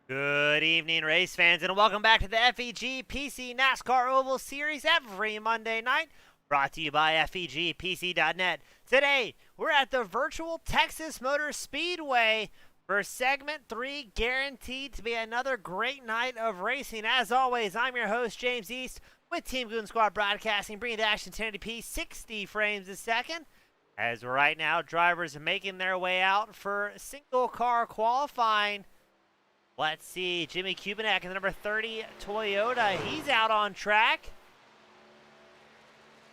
Good evening, race fans, and welcome back to the FEG PC NASCAR Oval Series every Monday night, brought to you by FEGPC.net. Today, we're at the virtual Texas Motor Speedway for Segment 3, guaranteed to be another great night of racing. As always, I'm your host, James East, with Team Goon Squad Broadcasting, bringing the action 1080p, 60 frames a second. As right now, drivers are making their way out for single-car qualifying. Let's see, Jimmy Kubinak in the number 30 Toyota. He's out on track.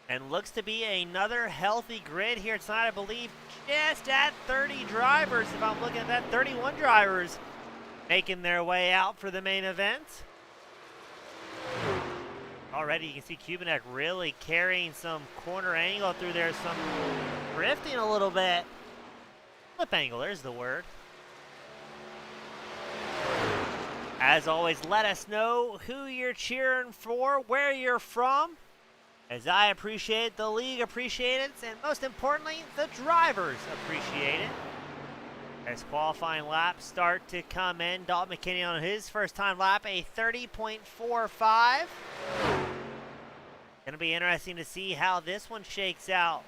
And looks to be another healthy grid here tonight, I believe, just at 30 drivers. If I'm looking at that, 31 drivers making their way out for the main event. Already you can see Kubinak really carrying some corner angle through there, some drifting a little bit. Flip angle, there's the word. As always, let us know who you're cheering for, where you're from, as I appreciate it, the league appreciates it, and most importantly, the drivers appreciate it. As qualifying laps start to come in, Dalton McKinney on his first time lap, a 30.45. Going to be interesting to see how this one shakes out.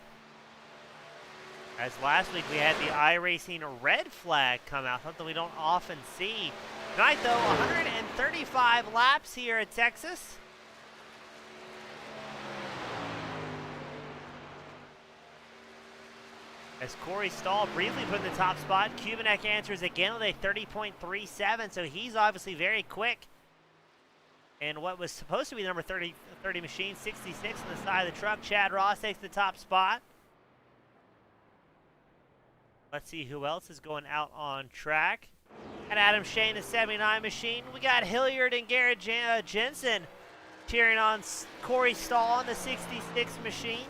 As last week we had the iRacing red flag come out, something we don't often see. Tonight, though, 135 laps here at Texas. As Corey Stahl briefly put in the top spot, Kubinak answers again with a 30.37, so he's obviously very quick. And what was supposed to be the number 30 machine, 66 on the side of the truck. Chad Ross takes the top spot. Let's see who else is going out on track. And Adam Shane, the 79 machine. We got Hilliard and Garrett Jensen cheering on Corey Stahl in the 66 machine.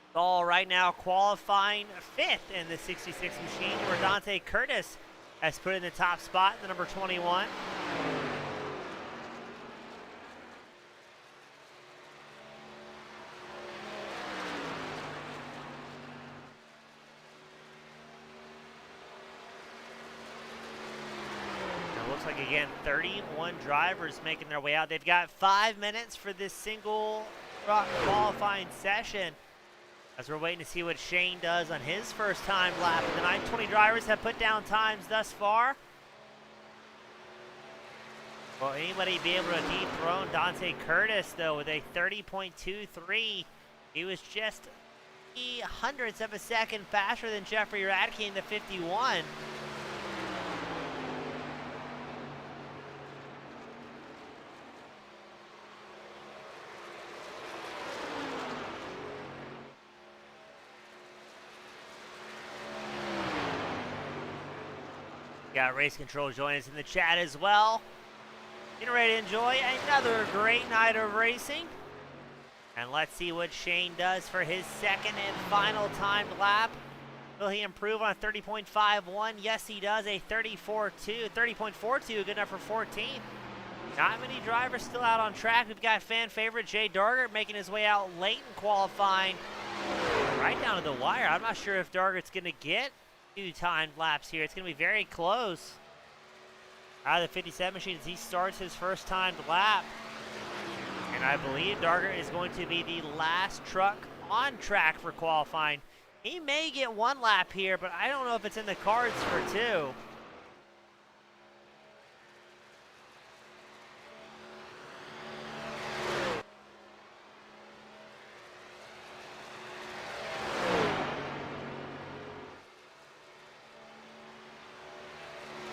Stahl right now qualifying 5th in the 66 machine, where Dante Curtis has put in the top spot, the number 21. Looks like, again, 31 drivers making their way out. They've got 5 minutes for this single qualifying session, as we're waiting to see what Shane does on his first time lap. And the 920 drivers have put down times thus far. Will anybody be able to dethrone Dante Curtis, though, with a 30.23? He was just hundredths of a second faster than Jeffrey Radke in the 51. Got Race Control joining us in the chat as well. Getting ready to enjoy another great night of racing. And let's see what Shane does for his second and final timed lap. Will he improve on a 30.51? Yes, he does. A 30.42, good enough for 14th. Not many drivers still out on track. We've got fan favorite Jay Dargert making his way out late in qualifying. Right down to the wire. I'm not sure if Dargert's going to get 2 timed laps here. It's going to be very close. Out of the 57 machines, he starts his first timed lap. And I believe Dargert is going to be the last truck on track for qualifying. He may get 1 lap here, but I don't know if it's in the cards for 2.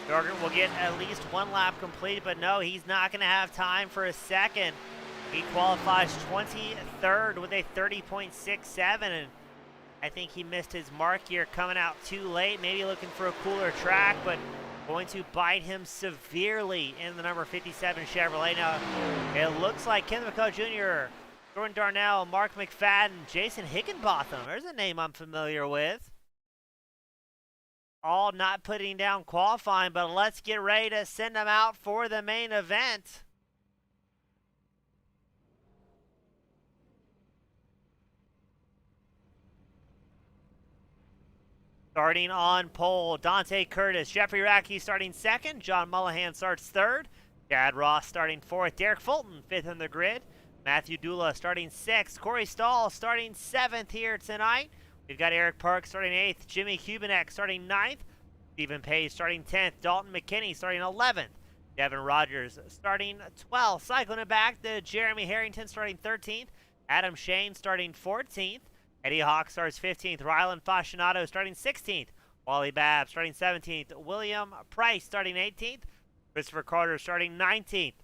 Jorgen will get at least 1 lap complete, but no, he's not going to have time for a second. He qualifies 23rd with a 30.67, and I think he missed his mark here coming out too late, maybe looking for a cooler track, but going to bite him severely in the number 57 Chevrolet. Now, it looks like Ken McCall Jr., Jordan Darnell, Mark McFadden, Jason Higginbotham. There's a name I'm familiar with. All not putting down qualifying, but let's get ready to send them out for the main event. Starting on pole, Dante Curtis, Jeffrey Radke starting 2nd, John Mullahan starts 3rd, Chad Ross starting 4th, Derek Fulton 5th in the grid, Matthew Dula starting 6th, Corey Stahl starting 7th here tonight. We've got Eric Park starting 8th, Jimmy Hubenek starting 9th, Stephen Page starting 10th, Dalton McKinney starting 11th, Devin Rogers starting 12th, cycling it back to Jeremy Harrington starting 13th, Adam Shane starting 14th, Eddie Hawk starts 15th, Rylan Fascinato starting 16th, Wally Babb starting 17th, William Price starting 18th, Christopher Carter starting 19th.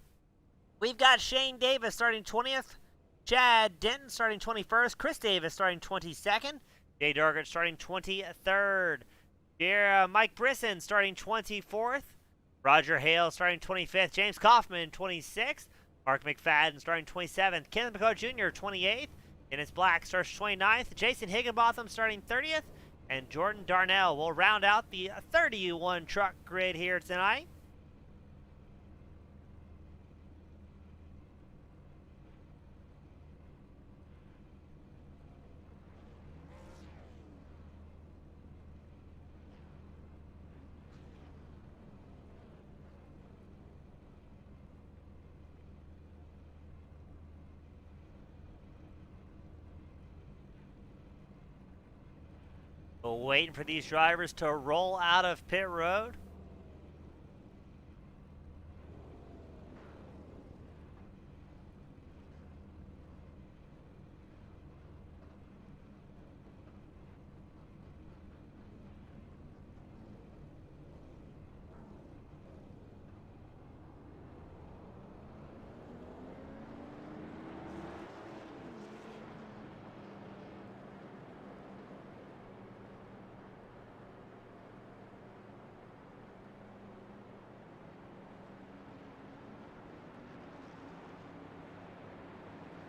We've got Shane Davis starting 20th, Chad Denton starting 21st, Chris Davis starting 22nd, Jay Durgett starting 23rd, Mike Brisson starting 24th, Roger Hale starting 25th, James Kaufman 26th, Mark McFadden starting 27th, Kenneth McCall Jr. 28th, Dennis Black starts 29th, Jason Higginbotham starting 30th, and Jordan Darnell will round out the 31 truck grid here tonight. Waiting for these drivers to roll out of pit road.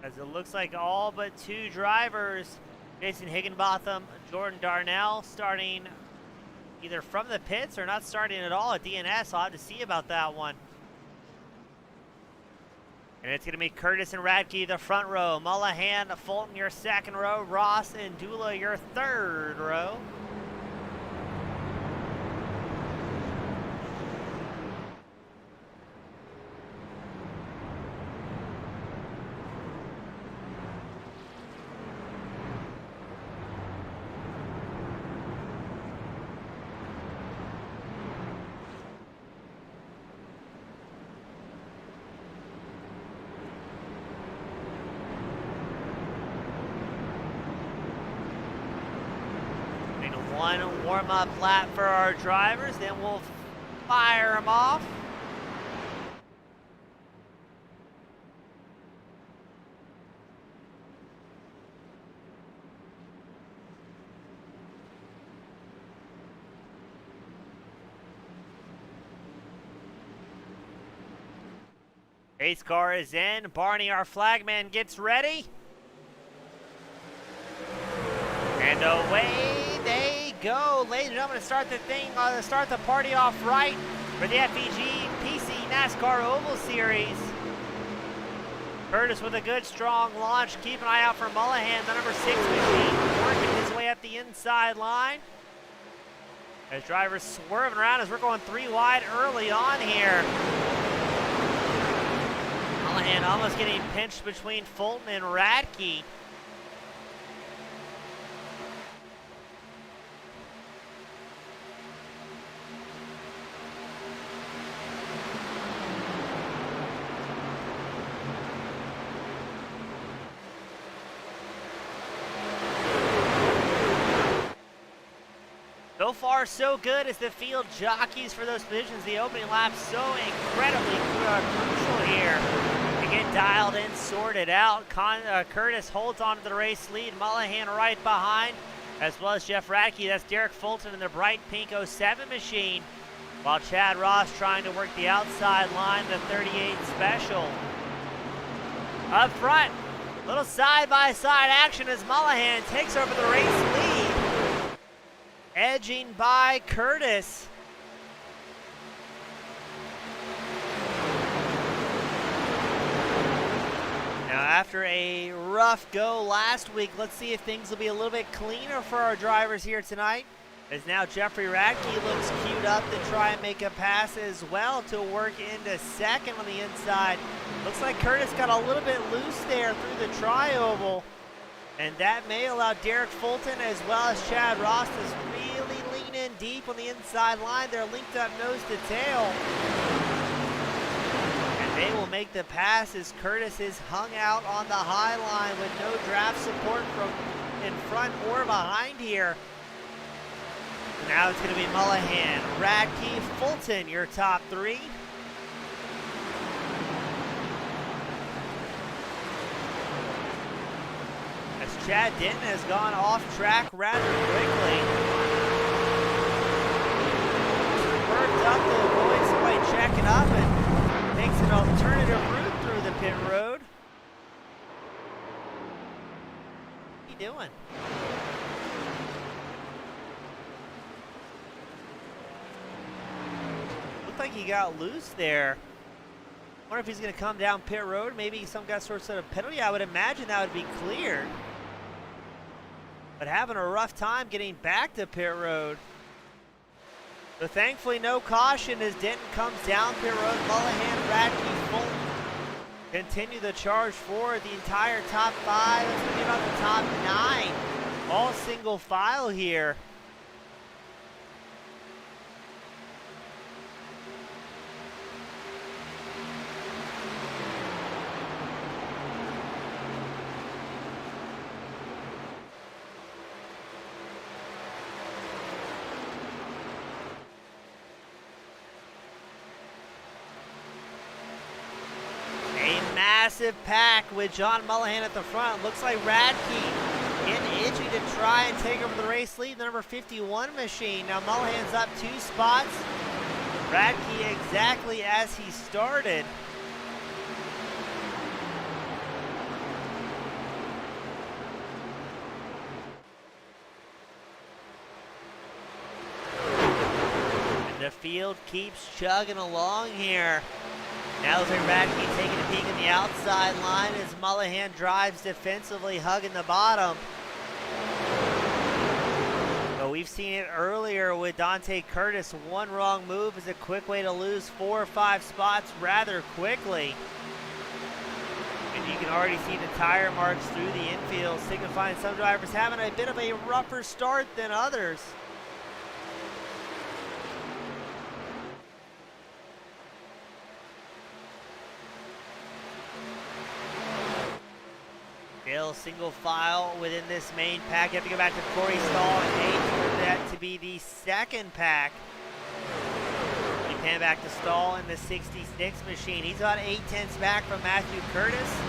As it looks like all but 2 drivers, Jason Higginbotham, Jordan Darnell, starting either from the pits or not starting at all at DNS. I'll have to see about that one. And it's going to be Curtis and Radke, the front row. Mullahan, Fulton, your 2nd row. Ross and Dula, your 3rd row. One warm-up lap for our drivers, then we'll fire them off. Race car is in. Barney, our flagman, gets ready. And away they go. Ladies and gentlemen, to start the party off right for the FEG PC NASCAR Oval Series. Curtis with a good, strong launch. Keep an eye out for Mullahan, the number 6 machine, working his way up the inside line. As drivers swerving around as we're going 3 wide early on here. Mullahan almost getting pinched between Fulton and Radke. So far, so good as the field jockeys for those positions. The opening lap so incredibly crucial here to get dialed in, sorted out. Curtis holds on to the race lead. Mullahan right behind, as well as Jeff Radke. That's Derek Fulton in the bright pink 07 machine, while Chad Ross trying to work the outside line, the 38 special. Up front, little side-by-side action as Mullahan takes over the race lead, edging by Curtis. Now, after a rough go last week, let's see if things will be a little bit cleaner for our drivers here tonight, as now Jeffrey Radke looks queued up to try and make a pass as well to work into second on the inside. Looks like Curtis got a little bit loose there through the tri-oval, and that may allow Derek Fulton as well as Chad Ross to really lean in deep on the inside line. They're linked up nose to tail, and they will make the pass as Curtis is hung out on the high line with no draft support from in front or behind here. Now it's going to be Mullahan, Radke, Fulton, your top three. As Chad Denton has gone off track rather quickly. Worked up to avoid somebody checking up and takes an alternative route through the pit road. What are you doing? Like he got loose there. Wonder if he's going to come down pit road. Maybe some guy sorts out a penalty. I would imagine that would be cleared. But having a rough time getting back to pit road. So thankfully no caution as Denton comes down pit road. Mullahan, Radke, Fulton continue the charge forward. The entire top five. It's going to be about the top nine. All single file here. Massive pack with John Mullahan at the front. Looks like Radke getting itchy to try and take over the race lead, the number 51 machine. Now Mullahan's up 2 spots. Radke exactly as he started. And the field keeps chugging along here. Now looks like Radke taking a peek in the outside line as Mullahan drives defensively, hugging the bottom. But we've seen it earlier with Dante Curtis. One wrong move is a quick way to lose 4 or 5 spots rather quickly. And you can already see the tire marks through the infield, signifying some drivers having a bit of a rougher start than others. Still single file within this main pack. You have to go back to Corey Stahl and 8 for that to be the second pack. We pan back to Stahl in the 66 machine. He's about 8/10 back from Matthew Curtis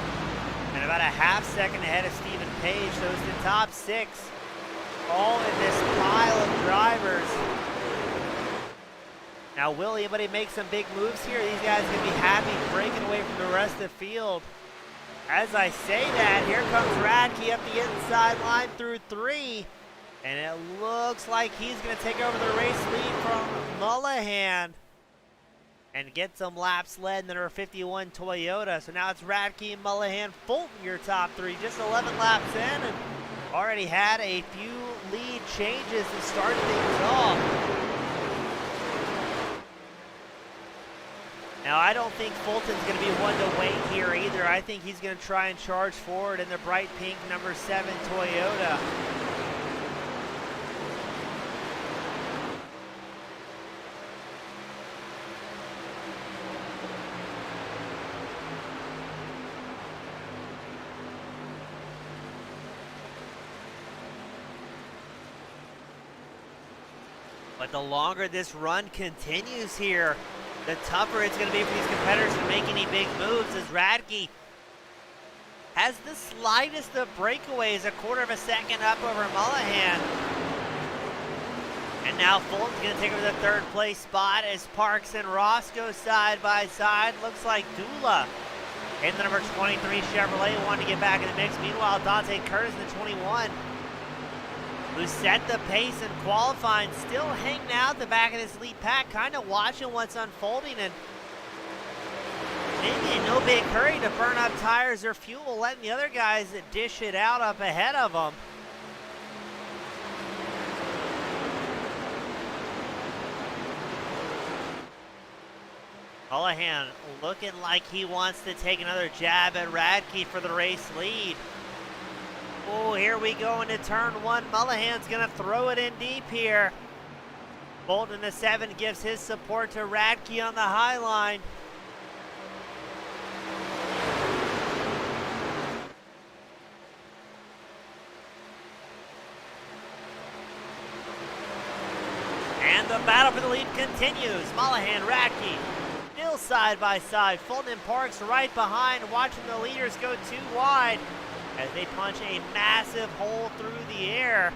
and about a half second ahead of Stephen Page. So it's the top 6 all in this pile of drivers. Now will anybody make some big moves here? These guys are going to be happy breaking away from the rest of the field. As I say that, here comes Radke up the inside line through 3. And it looks like he's going to take over the race lead from Mullahan and get some laps led in the number 51 Toyota. So now it's Radke and Mullahan, Fulton, your top 3. Just 11 laps in and already had a few lead changes to start things off. Now, I don't think Fulton's going to be one to wait here either. I think he's going to try and charge forward in the bright pink number 7 Toyota. But the longer this run continues here, the tougher it's going to be for these competitors to make any big moves, as Radke has the slightest of breakaways, a quarter of a second up over Mullahan. And now Fulton's going to take over the third place spot as Parks and Ross go side by side. Looks like Dula in the number 23 Chevrolet wanted to get back in the mix. Meanwhile, Dante Curtis in the 21, who set the pace in qualifying, still hanging out at the back of this lead pack, kind of watching what's unfolding and maybe in no big hurry to burn up tires or fuel, letting the other guys dish it out up ahead of them. Mullahan looking like he wants to take another jab at Radke for the race lead. Oh, here we go into turn one. Mullahan's going to throw it in deep here. Bolton in the 7 gives his support to Radke on the high line. And the battle for the lead continues. Mullahan, Radke, still side by side. Fulton and Parks right behind, watching the leaders go too wide as they punch a massive hole through the air.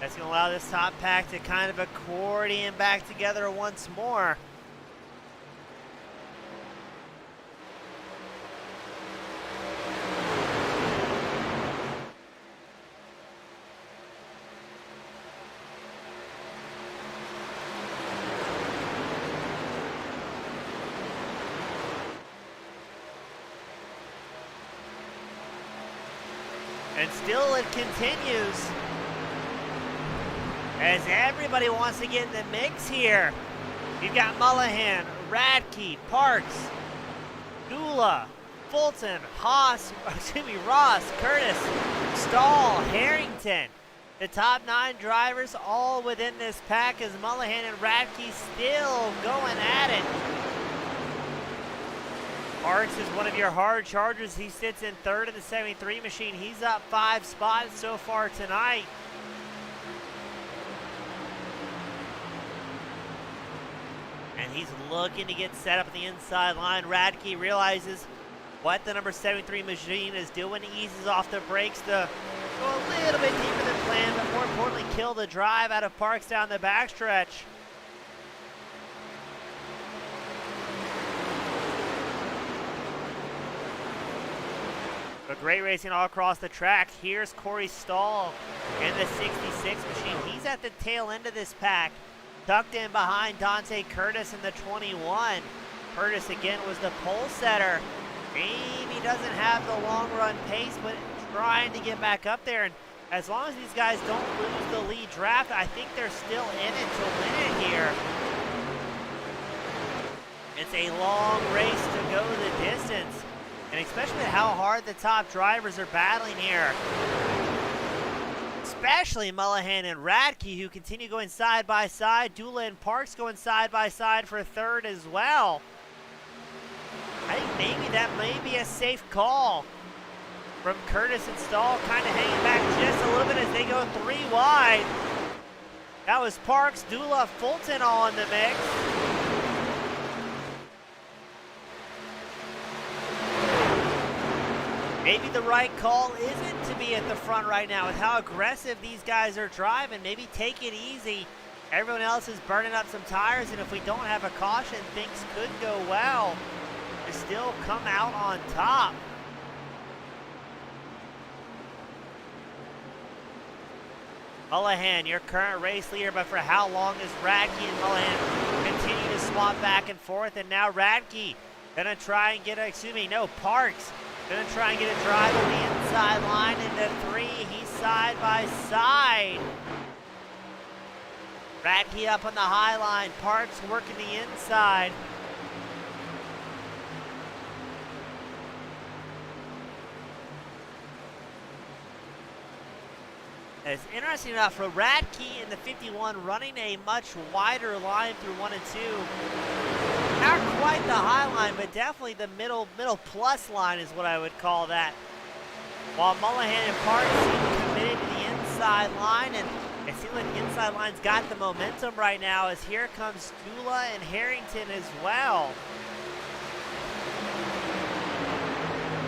That's going to allow this top pack to kind of accordion back together once more. And still it continues as everybody wants to get in the mix here. You've got Mullahan, Radke, Parks, Dula, Fulton, Ross, Curtis, Stahl, Harrington. The top 9 drivers all within this pack as Mullahan and Radke still going at it. Parks is one of your hard chargers. He sits in third in the 73 machine. He's up 5 spots so far tonight. And he's looking to get set up at the inside line. Radke realizes what the number 73 machine is doing. He eases off the brakes to go a little bit deeper than planned, but more importantly, kill the drive out of Parks down the backstretch. But great racing all across the track. Here's Corey Stahl in the 66 machine. He's at the tail end of this pack, tucked in behind Dante Curtis in the 21. Curtis again was the pole setter. Maybe doesn't have the long run pace, but trying to get back up there. And as long as these guys don't lose the lead draft, I think they're still in it to win it here. It's a long race to go the distance. And especially how hard the top drivers are battling here. Especially Mullahan and Radke, who continue going side by side. Dula and Parks going side by side for third as well. I think maybe that may be a safe call from Curtis and Stahl, kind of hanging back just a little bit as they go 3 wide. That was Parks, Dula, Fulton all in the mix. Maybe the right call isn't to be at the front right now with how aggressive these guys are driving. Maybe take it easy. Everyone else is burning up some tires, and if we don't have a caution, things could go well to still come out on top. Mullahan, your current race leader, but for how long does Radke and Mullahan continue to swap back and forth? And now Radke gonna try and get Parks gonna try and get a drive on the inside line into 3. He's side by side. Radke up on the high line. Parks working the inside. It's interesting enough for Radke in the 51 running a much wider line through 1 and 2. Not quite the high line, but definitely the middle plus line is what I would call that. While Mullahan and Parks seem committed to the inside line, and It seems like the inside line's got the momentum right now, as here comes Dula and Harrington as well.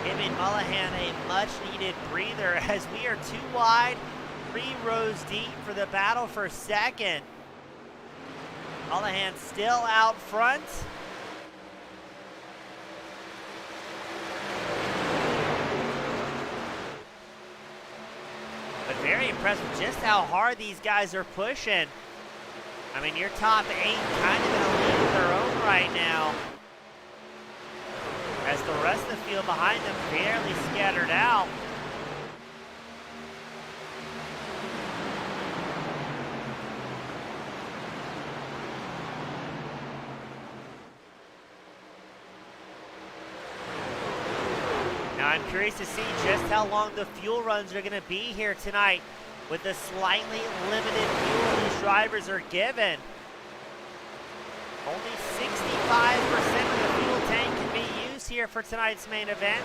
Giving Mullahan a much-needed breather, as we are 2 wide, 3 rows deep for the battle for second. Mullahan still out front. But very impressed with just how hard these guys are pushing. I mean, your top 8 kind of in a league of their own right now, as the rest of the field behind them fairly scattered out. Now I'm curious to see just how long the fuel runs are going to be here tonight with the slightly limited fuel these drivers are given. Only 65% of the fuel tank can be used here for tonight's main event.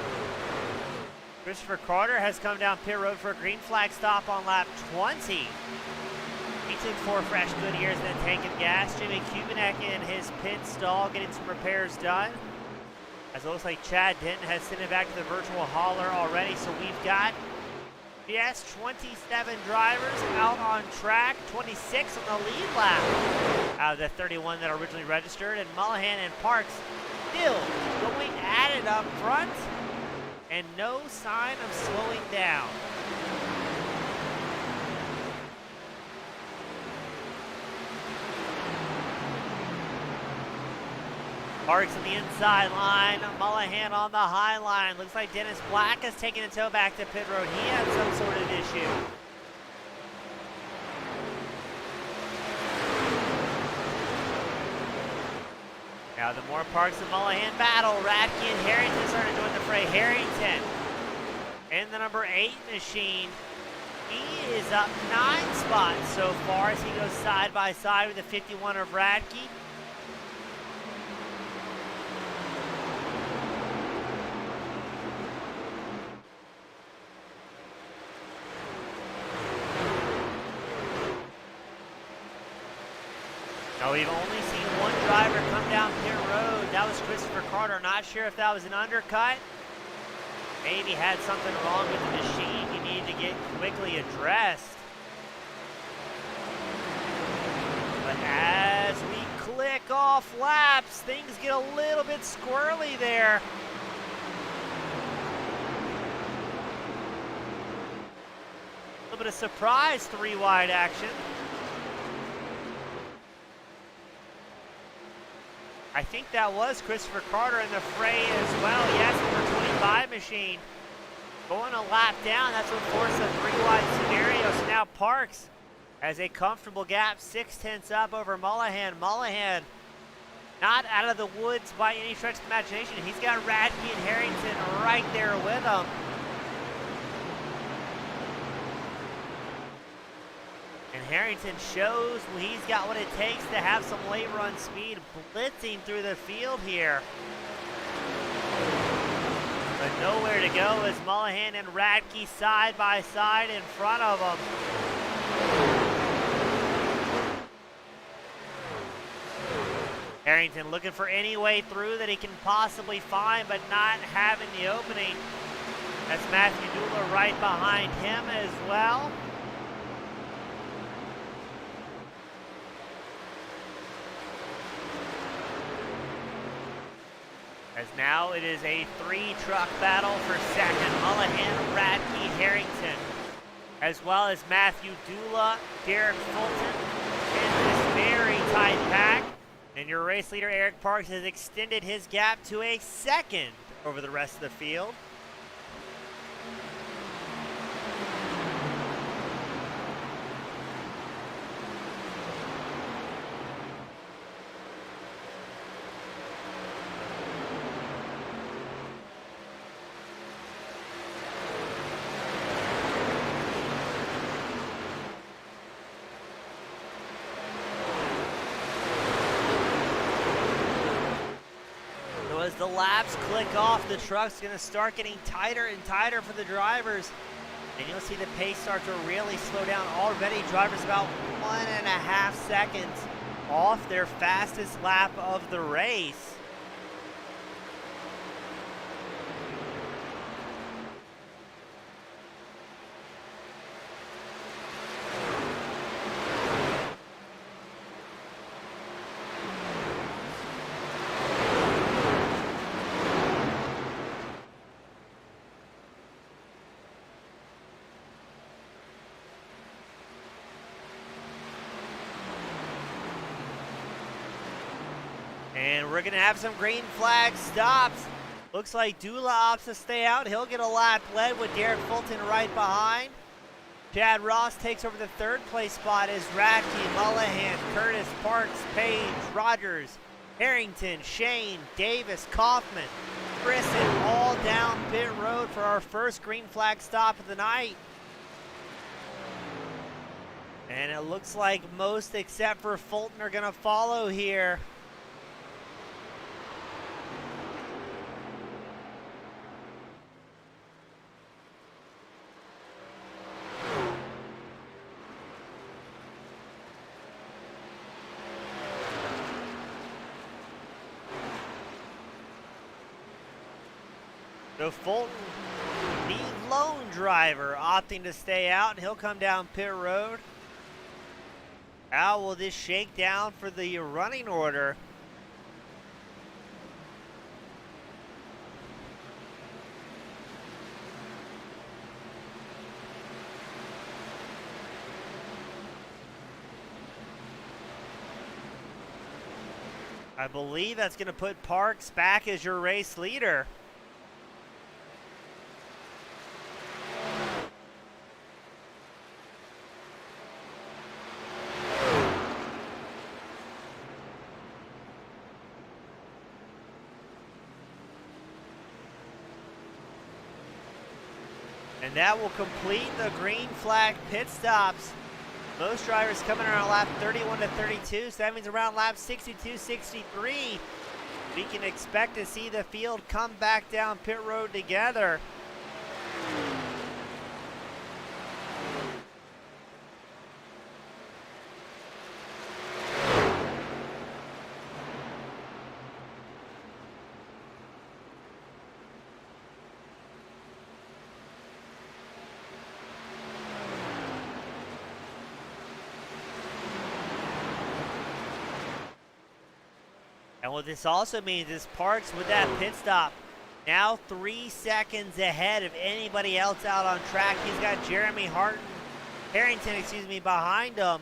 Christopher Carter has come down pit road for a green flag stop on lap 20. He took 4 fresh good years in the tank of gas. Jimmy Kubinek in his pit stall getting some repairs done. As it looks like Chad Denton has sent it back to the virtual hauler already. So we've got, yes, 27 drivers out on track, 26 on the lead lap out of the 31 that originally registered. And Mullahan and Parks still going at it up front, and no sign of slowing down. Parks on the inside line, Mullahan on the high line. Looks like Dennis Black has taken a tow back to pit road. He had some sort of issue. Now the more Parks and Mullahan battle, Radke and Harrington starting to join the fray. Harrington in the number 8 machine. He is up 9 spots so far as he goes side by side with the 51 of Radke. Now we've only seen one driver come down pit road. That was Christopher Carter. Not sure if that was an undercut. Maybe had something wrong with the machine he needed to get quickly addressed. But as we click off laps, things get a little bit squirrely there. A little bit of surprise 3 wide action. I think that was Christopher Carter in the fray as well. Yes, number 25 machine going a lap down. That's what forced a 3 wide scenario. So now Parks has a comfortable gap, 0.6 up over Mullahan. Mullahan not out of the woods by any stretch of imagination. He's got Radke and Harrington right there with him. And Harrington shows he's got what it takes to have some late run speed, blitzing through the field here. But nowhere to go as Mullahan and Radke side by side in front of him. Harrington looking for any way through that he can possibly find, but not having the opening. That's Matthew Dula right behind him as well. As now it is a 3-truck battle for second. Mullahan, Radke, Harrington, as well as Matthew Dula, Derek Fulton, in this very tight pack. And your race leader, Eric Parks, has extended his gap to a second over the rest of the field. As the laps click off, the truck's going to start getting tighter and tighter for the drivers. And you'll see the pace start to really slow down. Already drivers about 1.5 seconds off their fastest lap of the race. And we're going to have some green flag stops. Looks like Dula opts to stay out. He'll get a lap led with Derek Fulton right behind. Chad Ross takes over the third place spot as Radke, Mullahan, Curtis, Parks, Page, Rogers, Harrington, Shane, Davis, Kaufman, Brisson all down pit road for our first green flag stop of the night. And it looks like most except for Fulton are going to follow here. So Fulton, the lone driver, opting to stay out, and he'll come down pit road. How will this shake down for the running order? I believe that's going to put Parks back as your race leader. And that will complete the green flag pit stops. Most drivers coming around lap 31 to 32, so that means around lap 62, 63, we can expect to see the field come back down pit road together. And what this also means is Parks with that pit stop, now 3 seconds ahead of anybody else out on track. He's got Jeremy Harrington, behind him.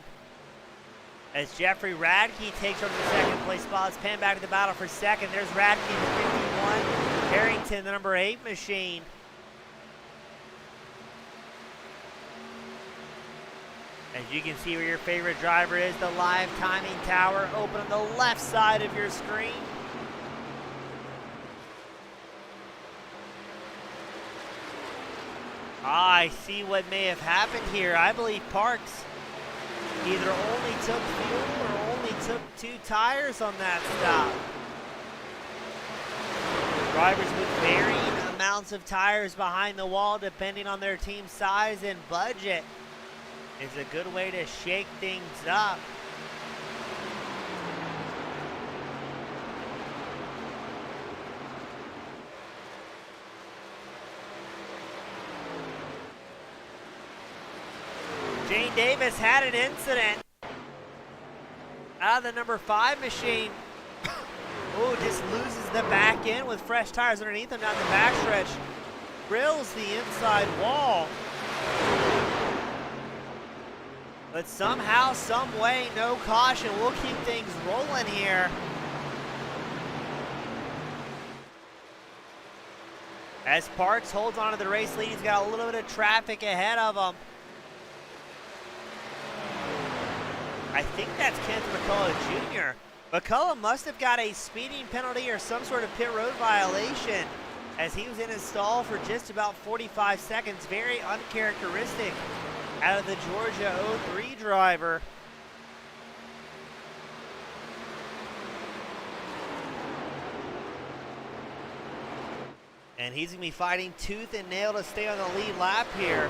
As Jeffrey Radke takes over the second place spot. Let's pan back to the battle for second. There's Radke in the 51, Harrington, the number 8 machine. As you can see where your favorite driver is, the live timing tower open on the left side of your screen. I see what may have happened here. I believe Parks either only took fuel or only took 2 tires on that stop. Drivers with varying amounts of tires behind the wall depending on their team size and budget is a good way to shake things up. Jane Davis had an incident out of the number 5 machine. Oh, just loses the back end with fresh tires underneath him down the backstretch. Drills the inside wall. But somehow, some way, no caution. We'll keep things rolling here. As Parks holds on to the race lead, he's got a little bit of traffic ahead of him. I think that's Kent McCullough Jr. McCullough must have got a speeding penalty or some sort of pit road violation as he was in his stall for just about 45 seconds. Very uncharacteristic out of the Georgia 03 driver. And he's going to be fighting tooth and nail to stay on the lead lap here.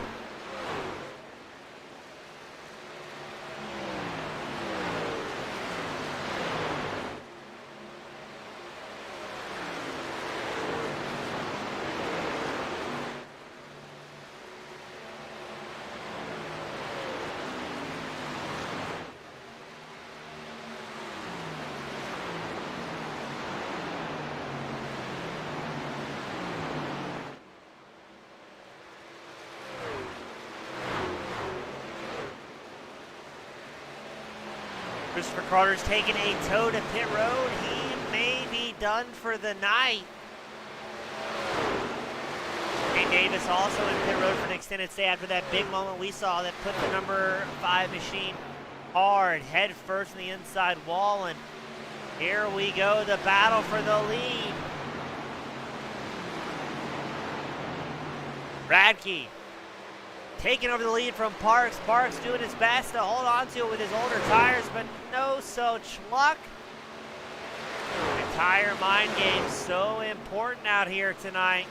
Christopher Carter's taking a tow to pit road. He may be done for the night. Shane Davis also in pit road for an extended stay after that big moment we saw that put the number 5 machine hard, head first in the inside wall. And here we go, the battle for the lead. Radke taking over the lead from Parks. Parks doing his best to hold on to it with his older tires, but no such luck. The tire mind game so important out here tonight.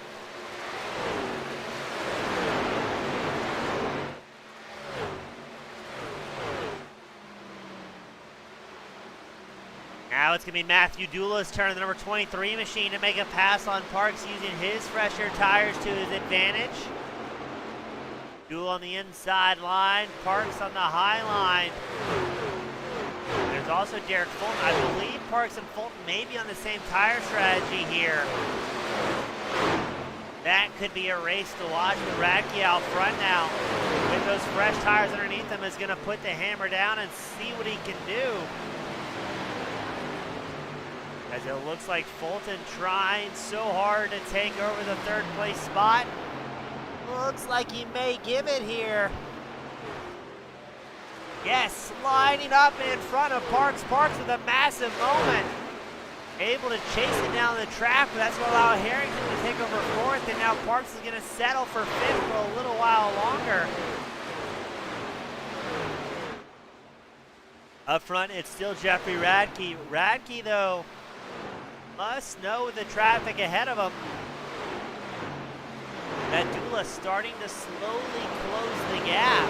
Now it's going to be Matthew Dula's turn, the number 23 machine, to make a pass on Parks using his fresher tires to his advantage. Dula on the inside line, Parks on the high line. There's also Derek Fulton. I believe Parks and Fulton may be on the same tire strategy here. That could be a race to watch with Radke out front now. With those fresh tires underneath him, is going to put the hammer down and see what he can do. As it looks like Fulton trying so hard to take over the third place spot. Looks like he may give it here. Yes, lining up in front of Parks. Parks with a massive moment. Able to chase it down the track, but that's what allowed Harrington to take over fourth, and now Parks is going to settle for fifth for a little while longer. Up front, it's still Jeffrey Radke. Radke, though, must know the traffic ahead of him. That Dula starting to slowly close the gap.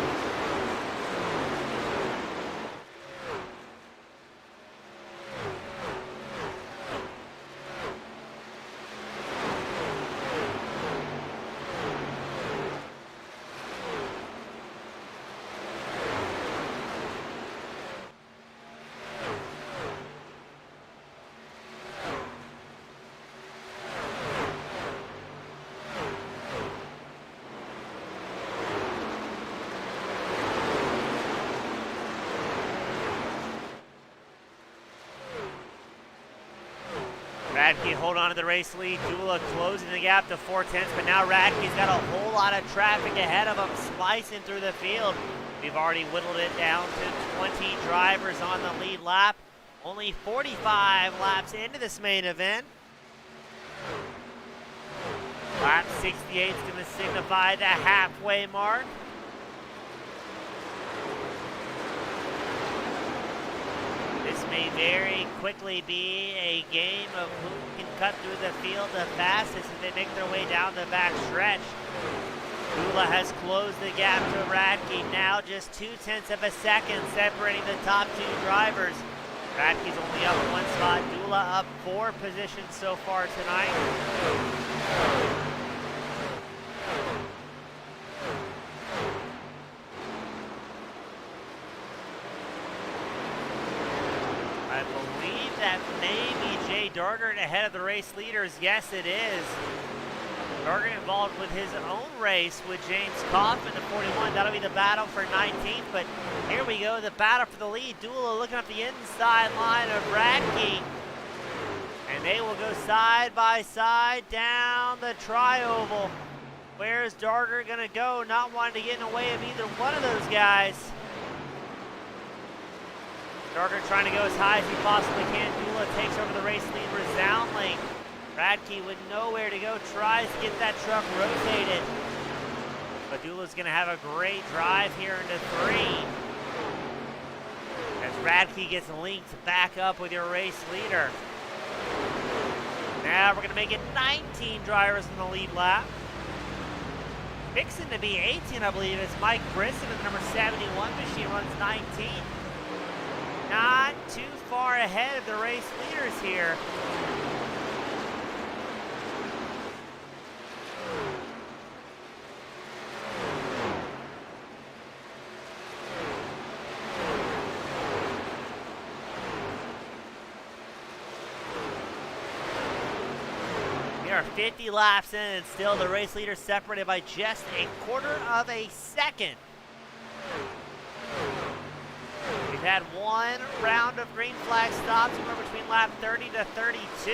Radke hold on to the race lead. Dula closing the gap to 4/10, but now Radke's got a whole lot of traffic ahead of him, slicing through the field. We've already whittled it down to 20 drivers on the lead lap. Only 45 laps into this main event. Lap 68 is going to signify the halfway mark. This may very quickly be a game of who can cut through the field the fastest as they make their way down the back stretch. Dula has closed the gap to Radke, now just 0.2 of a second separating the top two drivers. Radke's only up one spot, Dula up 4 positions so far tonight. I believe that may be Jay Dargert ahead of the race leaders. Yes, it is. Dargert involved with his own race with James Kaufman, the 41. That'll be the battle for 19th, but here we go, the battle for the lead. Dula looking up the inside line of Radke. And they will go side by side down the tri-oval. Where's Dargert gonna go? Not wanting to get in the way of either one of those guys. Dargert trying to go as high as he possibly can. Dula takes over the race lead resoundingly. Radke with nowhere to go, tries to get that truck rotated. But Dula's going to have a great drive here into 3. As Radke gets linked back up with your race leader. Now we're going to make it 19 drivers in the lead lap. Fixing to be 18, I believe, as Mike Brisson in the number 71 machine runs 19. Not too far ahead of the race leaders here. We are 50 laps in, and still the race leaders separated by just 1/4 of a second. We've had one round of green flag stops somewhere between lap 30 to 32.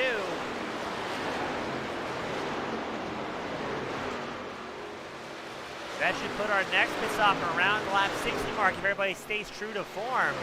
That should put our next pit stop around the lap 60 mark if everybody stays true to form.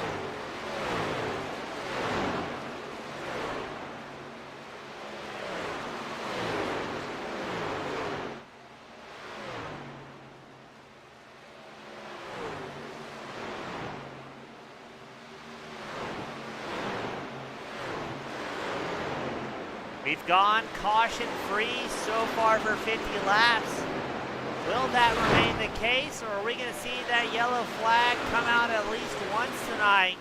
We've gone caution-free so far for 50 laps. Will that remain the case, or are we going to see that yellow flag come out at least once tonight?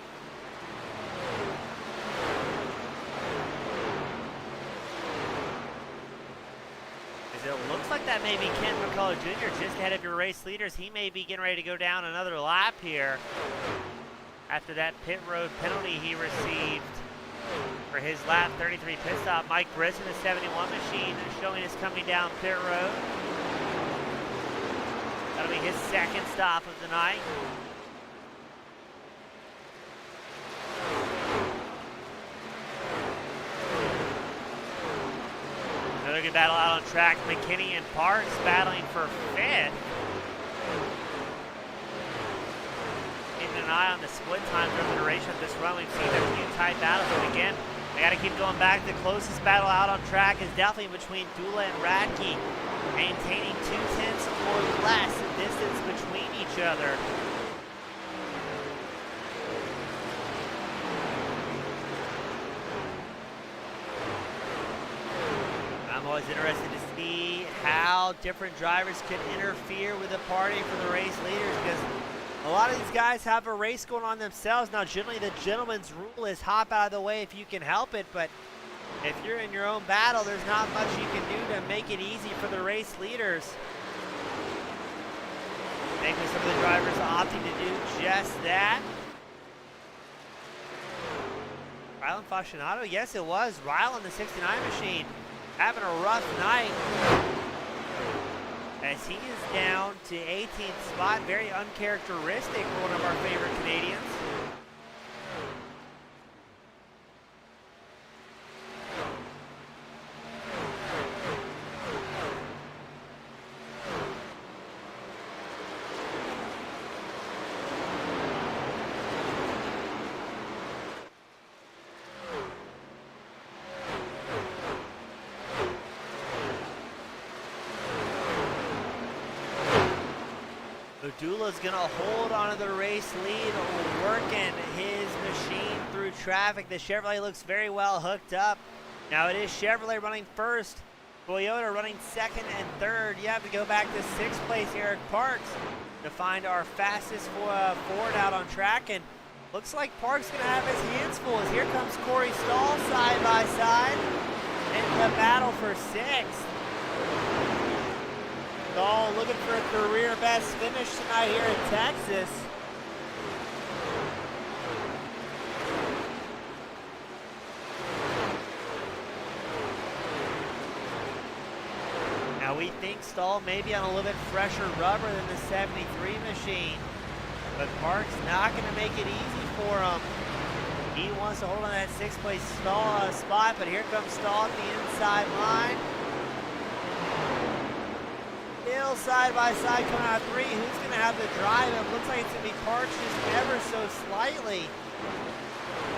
As it looks like that may be Ken McCullough Jr. just ahead of your race leaders. He may be getting ready to go down another lap here after that pit road penalty he received for his lap 33 pit stop. Mike Brisson, the 71 machine, is showing us coming down pit road. That'll be his second stop of the night. Another good battle out on track. McKinney and Parks battling for fifth. Keeping an eye on the split times over the duration of this run. We've seen a few tight battles, but again, I got to keep going back. The closest battle out on track is definitely between Dula and Radke, maintaining 2/10 or less in distance between each other. I'm always interested to see how different drivers can interfere with the party for the race leaders, because a lot of these guys have a race going on themselves. Now, generally the gentleman's rule is hop out of the way if you can help it, but if you're in your own battle, there's not much you can do to make it easy for the race leaders. Maybe some of the drivers opting to do just that. Rylan Fascinato, yes it was. Rylan, the 69 machine, having a rough night as he is down to 18th spot. Very uncharacteristic for one of our favorite Canadians. Dula's gonna hold onto the race lead, working his machine through traffic. The Chevrolet looks very well hooked up. Now it is Chevrolet running first, Toyota running second and third. You have to go back to sixth place Eric Parks to find our fastest Ford out on track. And looks like Parks gonna have his hands full as here comes Corey Stahl side by side in the battle for sixth. Stahl looking for a career best finish tonight here in Texas. Now we think Stahl may be on a little bit fresher rubber than the 73 machine, but Parks not going to make it easy for him. He wants to hold on that sixth place spot, but here comes Stahl at the inside line. Still side by side coming out of three. Who's going to have the drive? It looks like it's going to be Parks just ever so slightly.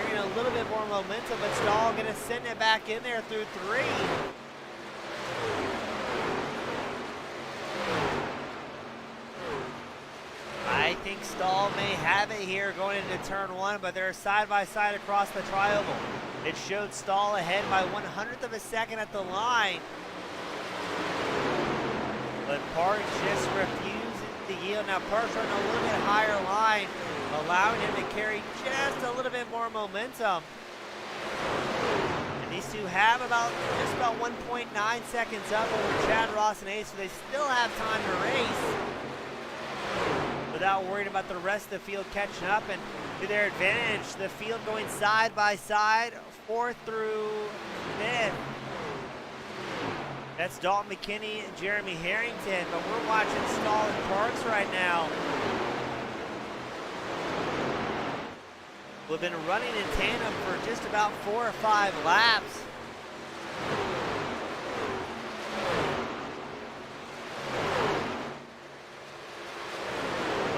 Getting a little bit more momentum, but Stahl going to send it back in there through three. I think Stahl may have it here going into turn one, but they're side by side across the tri-oval. It showed Stahl ahead by 1/100th of a second at the line. But Parks just refuses to yield. Now Parks running a little bit higher line, allowing him to carry just a little bit more momentum. And these two have just about 1.9 seconds up over Chad Ross and Ace, so they still have time to race without worrying about the rest of the field catching up. And to their advantage, the field going side by side, fourth through fifth. That's Dalton McKinney and Jeremy Harrington, but we're watching Stahl and Parks right now. We've been running in tandem for just about 4 or 5 laps.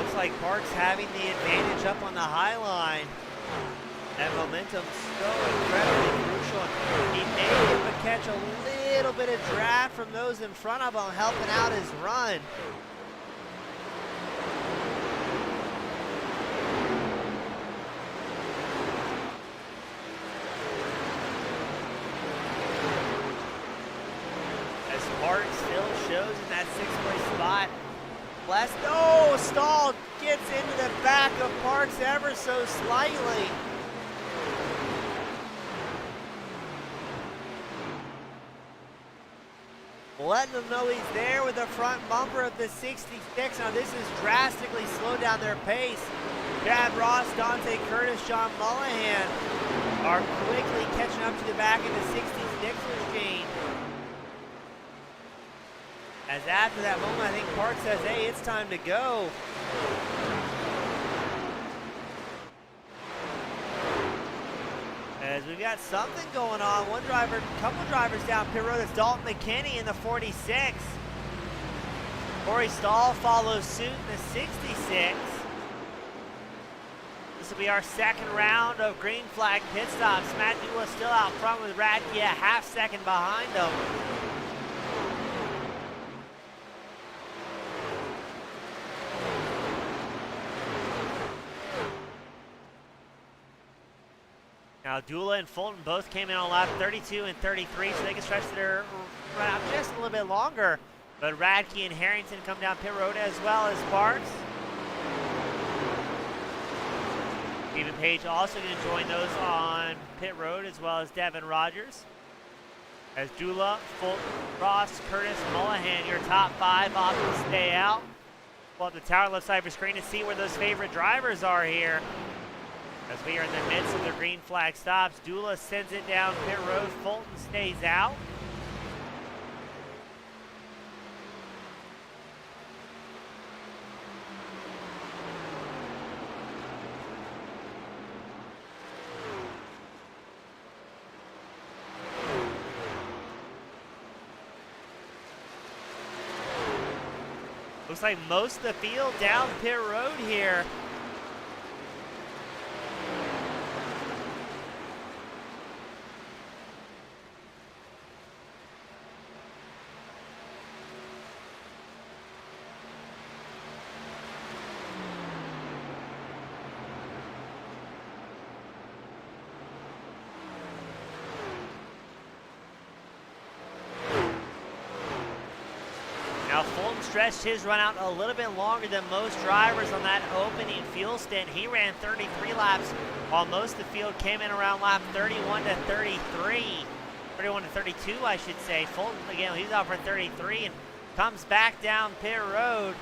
Looks like Parks having the advantage up on the high line. That momentum's so incredibly crucial. He may be able to catch a little bit of draft from those in front of him, helping out his run. As Parks still shows in that 6th place spot. Stall gets into the back of Parks ever so slightly. Letting them know he's there with the front bumper of the 66. Now this has drastically slowed down their pace. Chad Ross, Dante Curtis, John Mullahan are quickly catching up to the back of the 66 machine. As after that moment, I think Parks says, hey, it's time to go. As we've got something going on. Couple drivers down pit road. It's Dalton McKinney in the 46. Corey Stahl follows suit in the 66. This will be our 2nd round of green flag pit stops. Matt Dula still out front with Radke a half-second behind him. Now Dula and Fulton both came in on lap 32 and 33, so they can stretch their run out just a little bit longer. But Radke and Harrington come down pit road as well as Parks. Stephen Page also going to join those on pit road as well as Devin Rogers. As Dula, Fulton, Ross, Curtis, Mullahan, your top 5 off to stay out. Pull up the tower left side of your screen to see where those favorite drivers are here. As we are in the midst of the green flag stops, Dula sends it down pit road. Fulton stays out. Looks like most of the field down pit road here. Now Fulton stretched his run out a little bit longer than most drivers on that opening fuel stint. He ran 33 laps while most of the field came in around lap 31 to 33. 31 to 32, I should say. Fulton, again, he's out for 33 and comes back down pit road.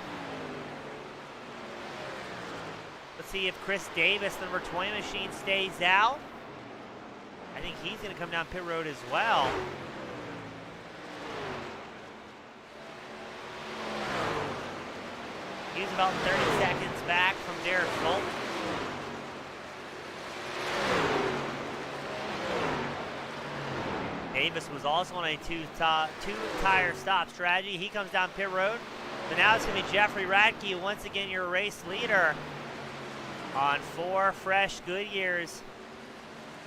Let's see if Chris Davis, the number 20 machine, stays out. I think he's going to come down pit road as well. He's about 30 seconds back from Derek Fulton. Davis was also on a two-tire stop strategy. He comes down pit road. But now it's going to be Jeffrey Radke, once again your race leader, on 4 fresh Goodyears.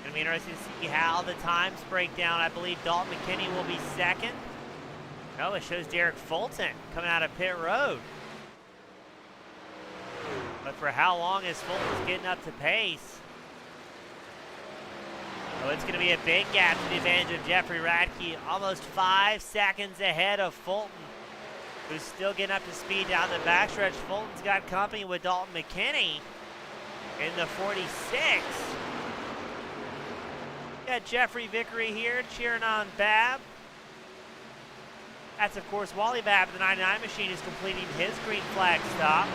Going to be interesting to see how the times break down. I believe Dalton McKinney will be 2nd. No, it shows Derek Fulton coming out of pit road. But for how long is Fulton's getting up to pace? Oh, it's going to be a big gap to the advantage of Jeffrey Radke. Almost 5 seconds ahead of Fulton, who's still getting up to speed down the backstretch. Fulton's got company with Dalton McKinney in the 46. Got Jeffrey Vickery here cheering on Babb. That's, of course, Wally Babb, the 99 machine, is completing his green flag stop.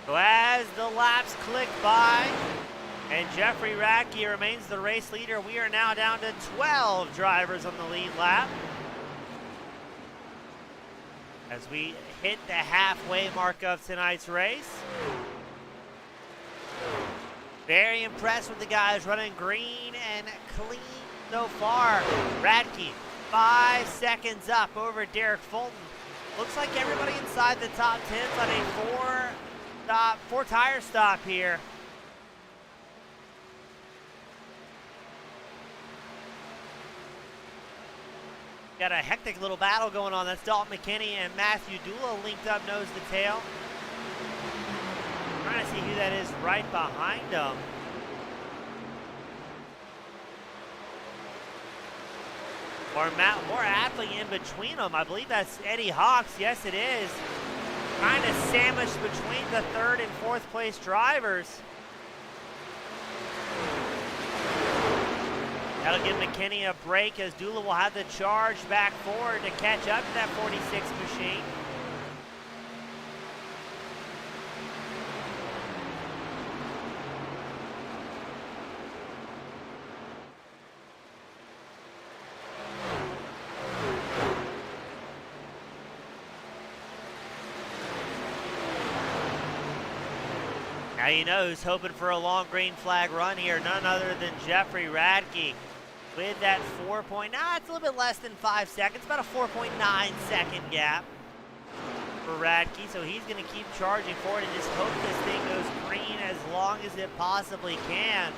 So as the laps click by, And Jeffrey Radke remains the race leader. We are now down to 12 drivers on the lead lap, as we hit the halfway mark of tonight's race. Very impressed with the guys running green and clean so far. Radke 5 seconds up over Derek Fulton. Looks like everybody inside the top 10's on a four tire stop here. Got a hectic little battle going on. That's Dalton McKinney and Matthew Dula linked up nose to tail. Trying to see who that is right behind them. Or more athlete in between them. I believe that's Eddie Hawks. Yes, it is. Kind of sandwiched between the third and fourth place drivers. That'll give McKinney a break, as Dula will have the charge back forward to catch up to that 46 machine. Now you know who's hoping for a long green flag run here, none other than Jeffrey Radke. With that it's a little bit less than 5 seconds, about a 4.9 second gap for Radke. So he's going to keep charging forward and just hope this thing goes green as long as it possibly can.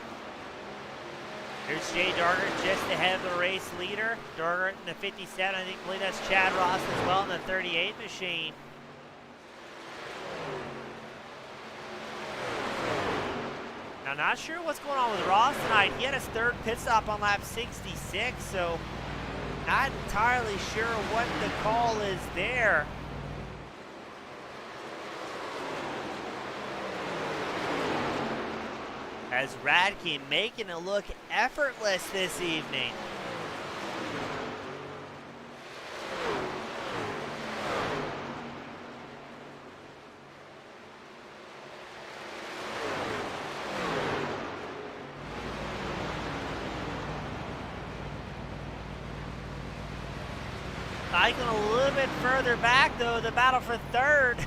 Here's Jay Dargert just ahead of the race leader. Dargert in the 57, I believe that's Chad Ross as well in the 38 machine. Now, not sure what's going on with Ross tonight. He had his third pit stop on lap 66, so not entirely sure what the call is there. As Radke making it look effortless this evening. Cycling a little bit further back, though, the battle for third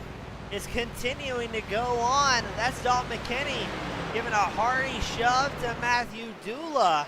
is continuing to go on. That's Dalton McKinney giving a hearty shove to Matthew Dula.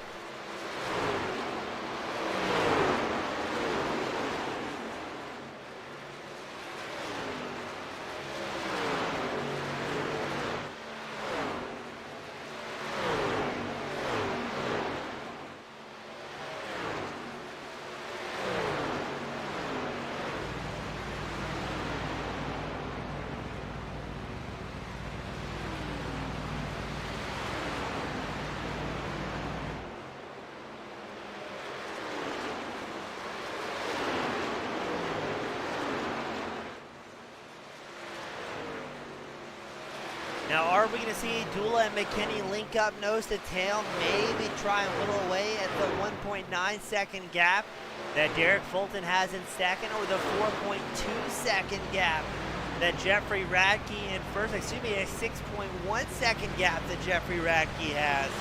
Now, are we going to see Dula and McKinney link up nose to tail, maybe try and whittle away at the 1.9 second gap that Derek Fulton has in second, or the 4.2 second gap that Jeffrey Radke in first, a 6.1 second gap that Jeffrey Radke has.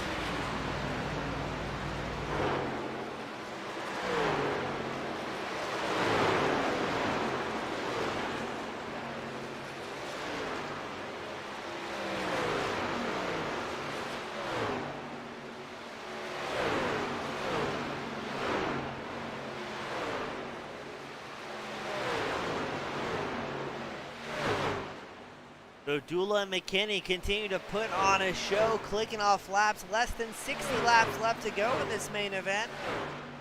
So Dula and McKinney continue to put on a show, clicking off laps. Less than 60 laps left to go in this main event.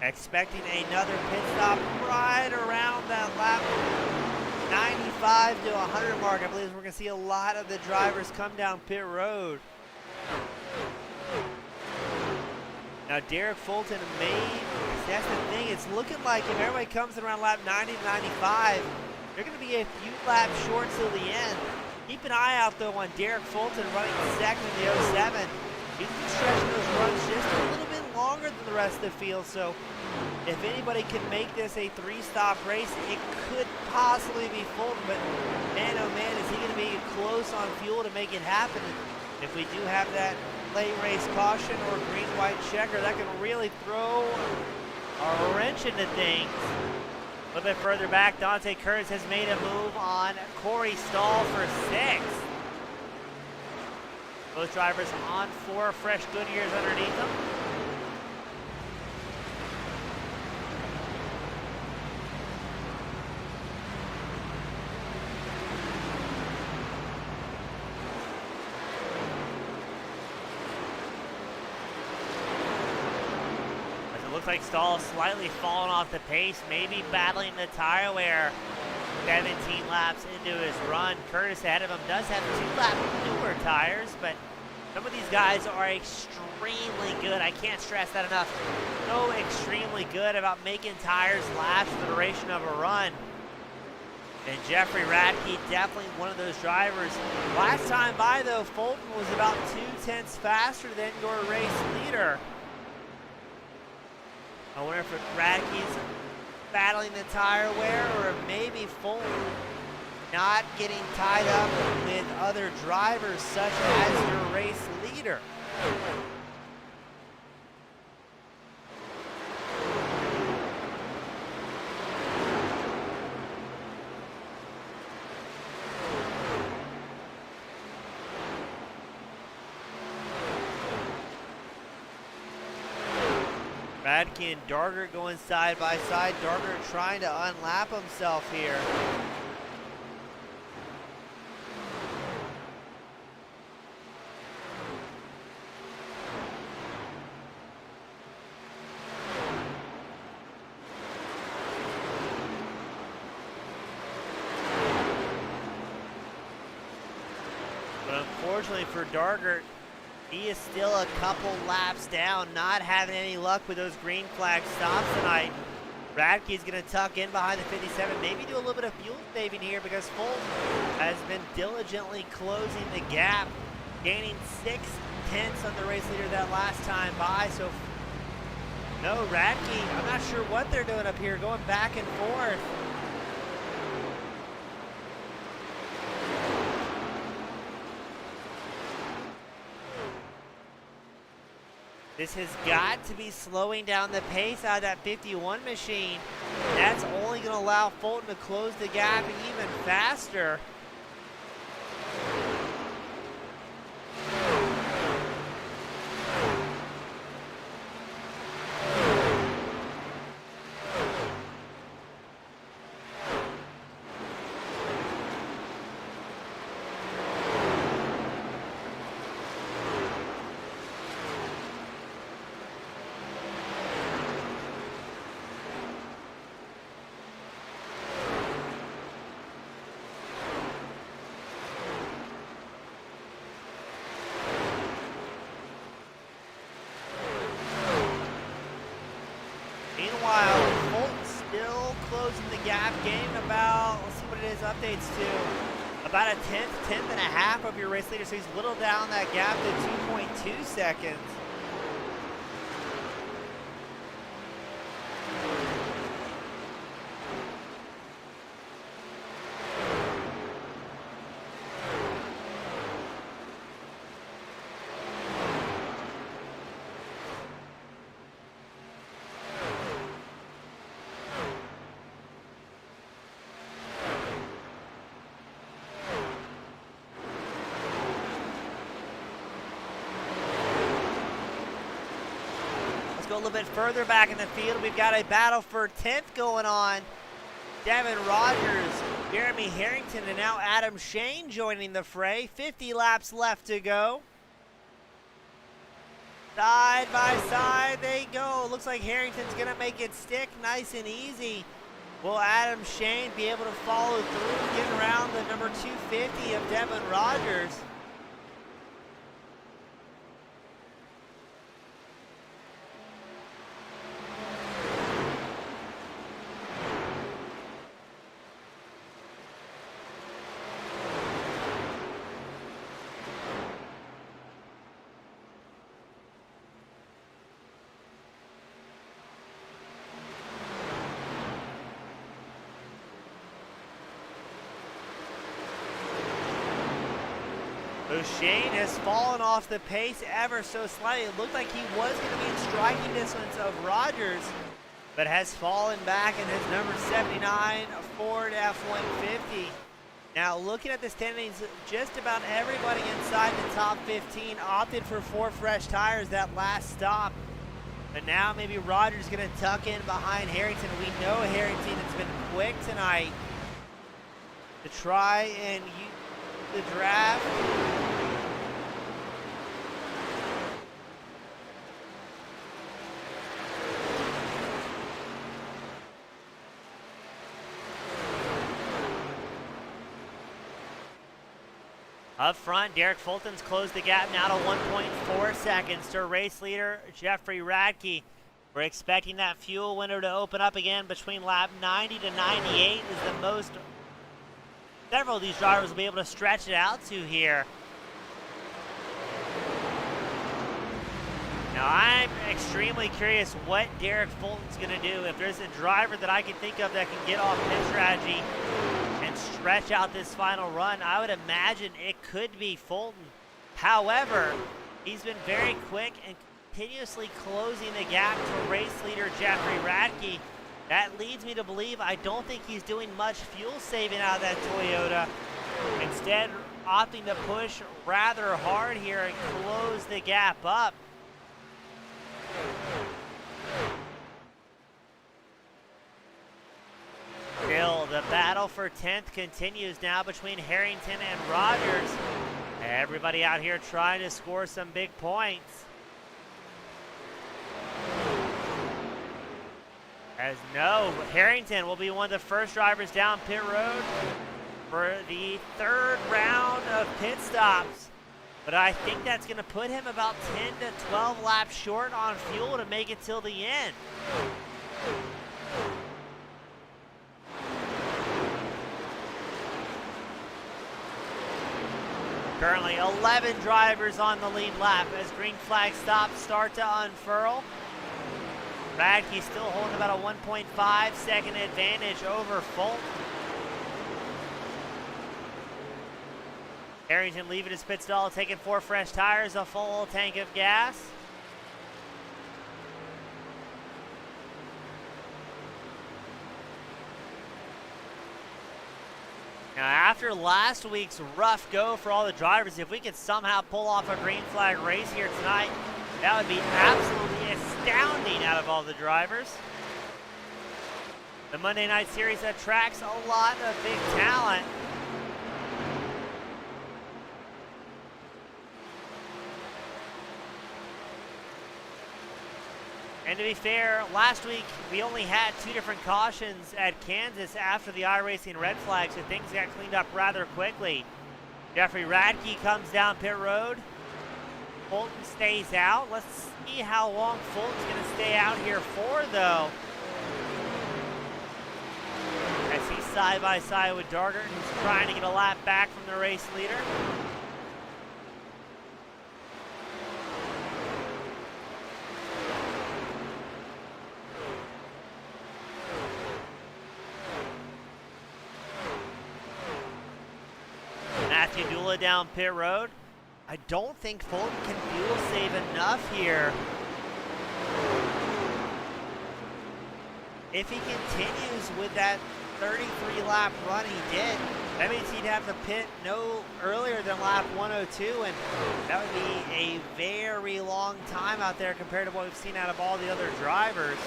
Expecting another pit stop right around that lap 95 to 100 mark. I believe we're going to see a lot of the drivers come down pit road. Now Derek Fulton that's the thing, it's looking like if everybody comes around lap 90 to 95, they're going to be a few laps short till the end. Keep an eye out, though, on Derek Fulton running second in the 07. He's been stretching those runs just a little bit longer than the rest of the field, so if anybody can make this a three-stop race, it could possibly be Fulton, but man, oh man, is he going to be close on fuel to make it happen if we do have that late race caution or green-white checker. That can really throw a wrench into things. A little bit further back, Dante Curtis has made a move on Corey Stahl for 6th. Both drivers on 4 fresh Goodyears underneath them. Looks like Stahl slightly fallen off the pace, maybe battling the tire wear. 17 laps into his run. Curtis ahead of him does have 2-lap newer tires, but some of these guys are extremely good. I can't stress that enough. So extremely good about making tires last for the duration of a run. And Jeffrey Radke, definitely one of those drivers. Last time by, though, Fulton was about 0.2 faster than your race leader. I wonder if Radke's battling the tire wear, or if maybe Fulton not getting tied up with other drivers such as your race leader. Radke and Darger going side by side. Darger trying to unlap himself here. But unfortunately for Darger, he is still a couple laps down, not having any luck with those green flag stops tonight. Radke's going to tuck in behind the 57, maybe do a little bit of fuel saving here, because Fulton has been diligently closing the gap, gaining 0.6 on the race leader that last time by. So, no, Radke, I'm not sure what they're doing up here, going back and forth. This has got to be slowing down the pace out of that 51 machine. That's only going to allow Fulton to close the gap even faster. Meanwhile, Fulton's still closing the gap, gaining about, let's see what it is, updates to about a tenth and a half of your race leader. So he's whittled down that gap to 2.2 seconds. Go a little bit further back in the field. We've got a battle for 10th going on. Devin Rogers, Jeremy Harrington, and now Adam Shane joining the fray. 50 laps left to go. Side by side they go. Looks like Harrington's going to make it stick nice and easy. Will Adam Shane be able to follow through, get around the number 250 of Devin Rogers? So Shane has fallen off the pace ever so slightly. It looked like he was going to be in striking distance of Rogers, but has fallen back in his number 79 Ford F-150. Now, looking at the standings, just about everybody inside the top 15 opted for 4 fresh tires that last stop. But now maybe Rogers going to tuck in behind Harrington. We know Harrington has been quick tonight to try and use the draft. Up front, Derek Fulton's closed the gap now to 1.4 seconds to race leader Jeffrey Radke. We're expecting that fuel window to open up again between lap 90 to 98 is the most several of these drivers will be able to stretch it out to here. Now I'm extremely curious what Derek Fulton's going to do. If there's a driver that I can think of that can get off pit strategy and stretch out this final run, I would imagine it could be Fulton. However, he's been very quick and continuously closing the gap to race leader Jeffrey Radke. That leads me to believe I don't think he's doing much fuel saving out of that Toyota. Instead, opting to push rather hard here and close the gap up. Still, the battle for 10th continues now between Harrington and Rogers. Everybody out here trying to score some big points. As no, Harrington will be one of the first drivers down pit road for the 3rd round of pit stops. But I think that's going to put him about 10 to 12 laps short on fuel to make it till the end. Currently 11 drivers on the lead lap as green flag stops start to unfurl. Radke still holding about a 1.5 second advantage over Fulton. Harrington leaving his pit stall, taking 4 fresh tires, a full tank of gas. Now, after last week's rough go for all the drivers, if we could somehow pull off a green flag race here tonight, that would be absolutely astounding out of all the drivers. The Monday Night Series attracts a lot of big talent. And to be fair, last week we only had 2 different cautions at Kansas after the iRacing red flag, so things got cleaned up rather quickly. Jeffrey Radke comes down pit road. Fulton stays out. Let's see how long Fulton's going to stay out here for, though. As he's side by side with Dargert, who's trying to get a lap back from the race leader. Matthew Dula down pit road. I don't think Fulton can fuel save enough here. If he continues with that 33 lap run he did, that means he'd have to pit no earlier than lap 102, and that would be a very long time out there compared to what we've seen out of all the other drivers.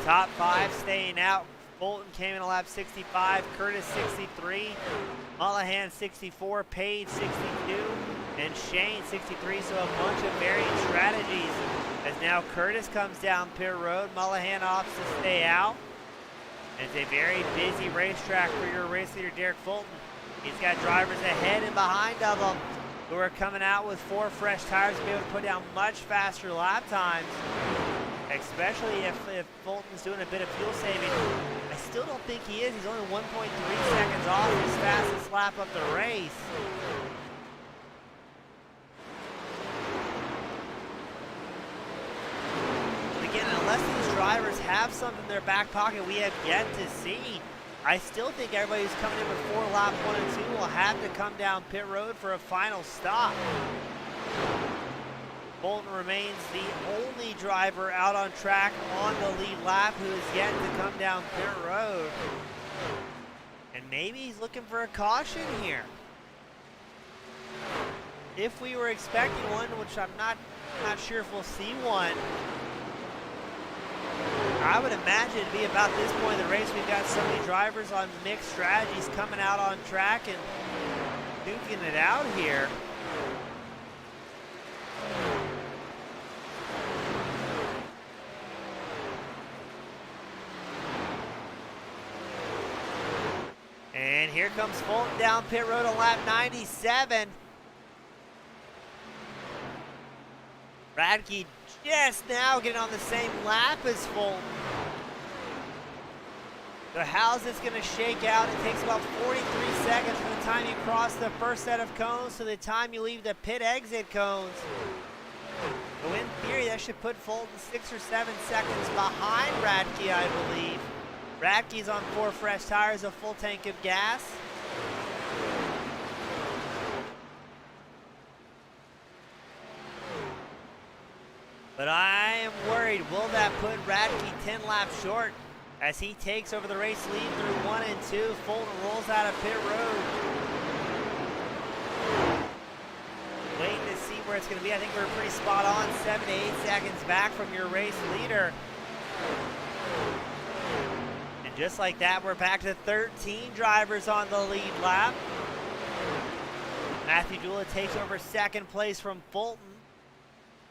Top 5 staying out. Fulton came in at lap 65, Curtis 63, Mullahan 64, Page 62, and Shane 63. So a bunch of varying strategies as now Curtis comes down pit road. Mullahan opts to stay out. It's a very busy racetrack for your race leader, Derek Fulton. He's got drivers ahead and behind of him who are coming out with 4 fresh tires to be able to put down much faster lap times, especially if Fulton's doing a bit of fuel saving. I still don't think he is. He's only 1.3 seconds off his fastest lap of the race. But again, unless these drivers have something in their back pocket we have yet to see, I still think everybody who's coming in before lap 1 and 2 will have to come down pit road for a final stop. Fulton remains the only driver out on track on the lead lap who is yet to come down pit road. And maybe he's looking for a caution here. If we were expecting one, which I'm not sure if we'll see one, I would imagine it'd be about this point in the race. We've got so many drivers on mixed strategies coming out on track and duking it out here. And here comes Fulton down pit road on lap 97. Radke just now getting on the same lap as Fulton. So how's this going to shake out? It takes about 43 seconds from the time you cross the first set of cones to the time you leave the pit exit cones. So in theory, that should put Fulton 6 or 7 seconds behind Radke, I believe. Radke's on 4 fresh tires, a full tank of gas. But I am worried, will that put Radke 10 laps short as he takes over the race lead through 1 and 2. Fulton rolls out of pit road. Waiting to see where it's going to be. I think we're pretty spot on, 7 to 8 seconds back from your race leader. And just like that, we're back to 13 drivers on the lead lap. Matthew Dula takes over second place from Fulton.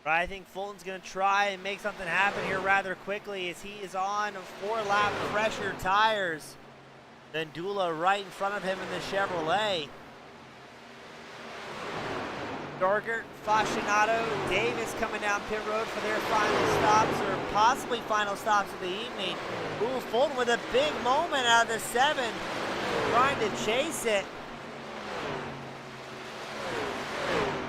But I think Fulton's going to try and make something happen here rather quickly as he is on 4-lap fresher tires than Dula right in front of him in the Chevrolet. Dorgert, Fascinato, Davis coming down pit road for their final stops or possibly final stops of the evening. Ooh, Fulton with a big moment out of the 7, trying to chase it.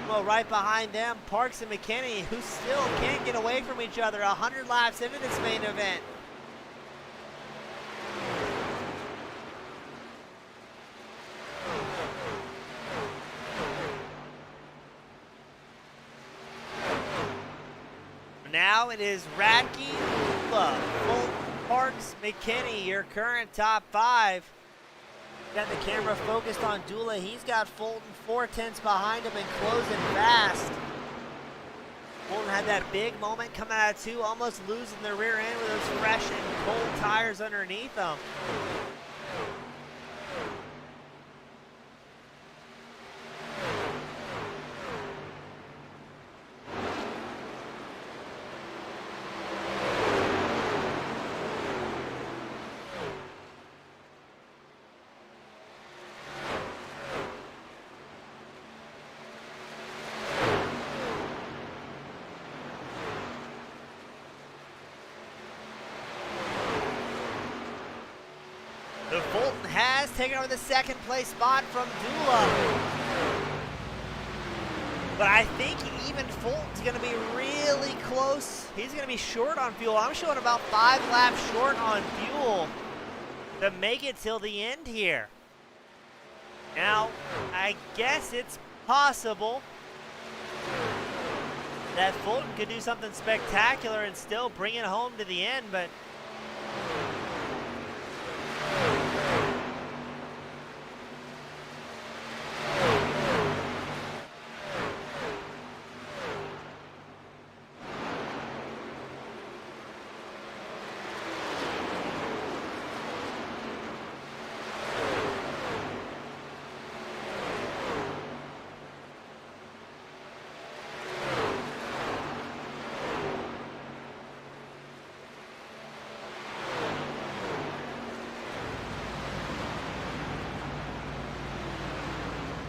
Well, right behind them, Parks and McKinney, who still can't get away from each other 100 laps into this main event. Now it is Radke, Dula, Fulton, Parks, McKinney, your current top 5. Got the camera focused on Dula. He's got Fulton 4/10 behind him and closing fast. Fulton had that big moment coming out of 2, almost losing the rear end with those fresh and cold tires underneath them. So Fulton has taken over the second place spot from Dula. But I think even Fulton's going to be really close. He's going to be short on fuel. I'm showing about 5 laps short on fuel to make it till the end here. Now, I guess it's possible that Fulton could do something spectacular and still bring it home to the end, but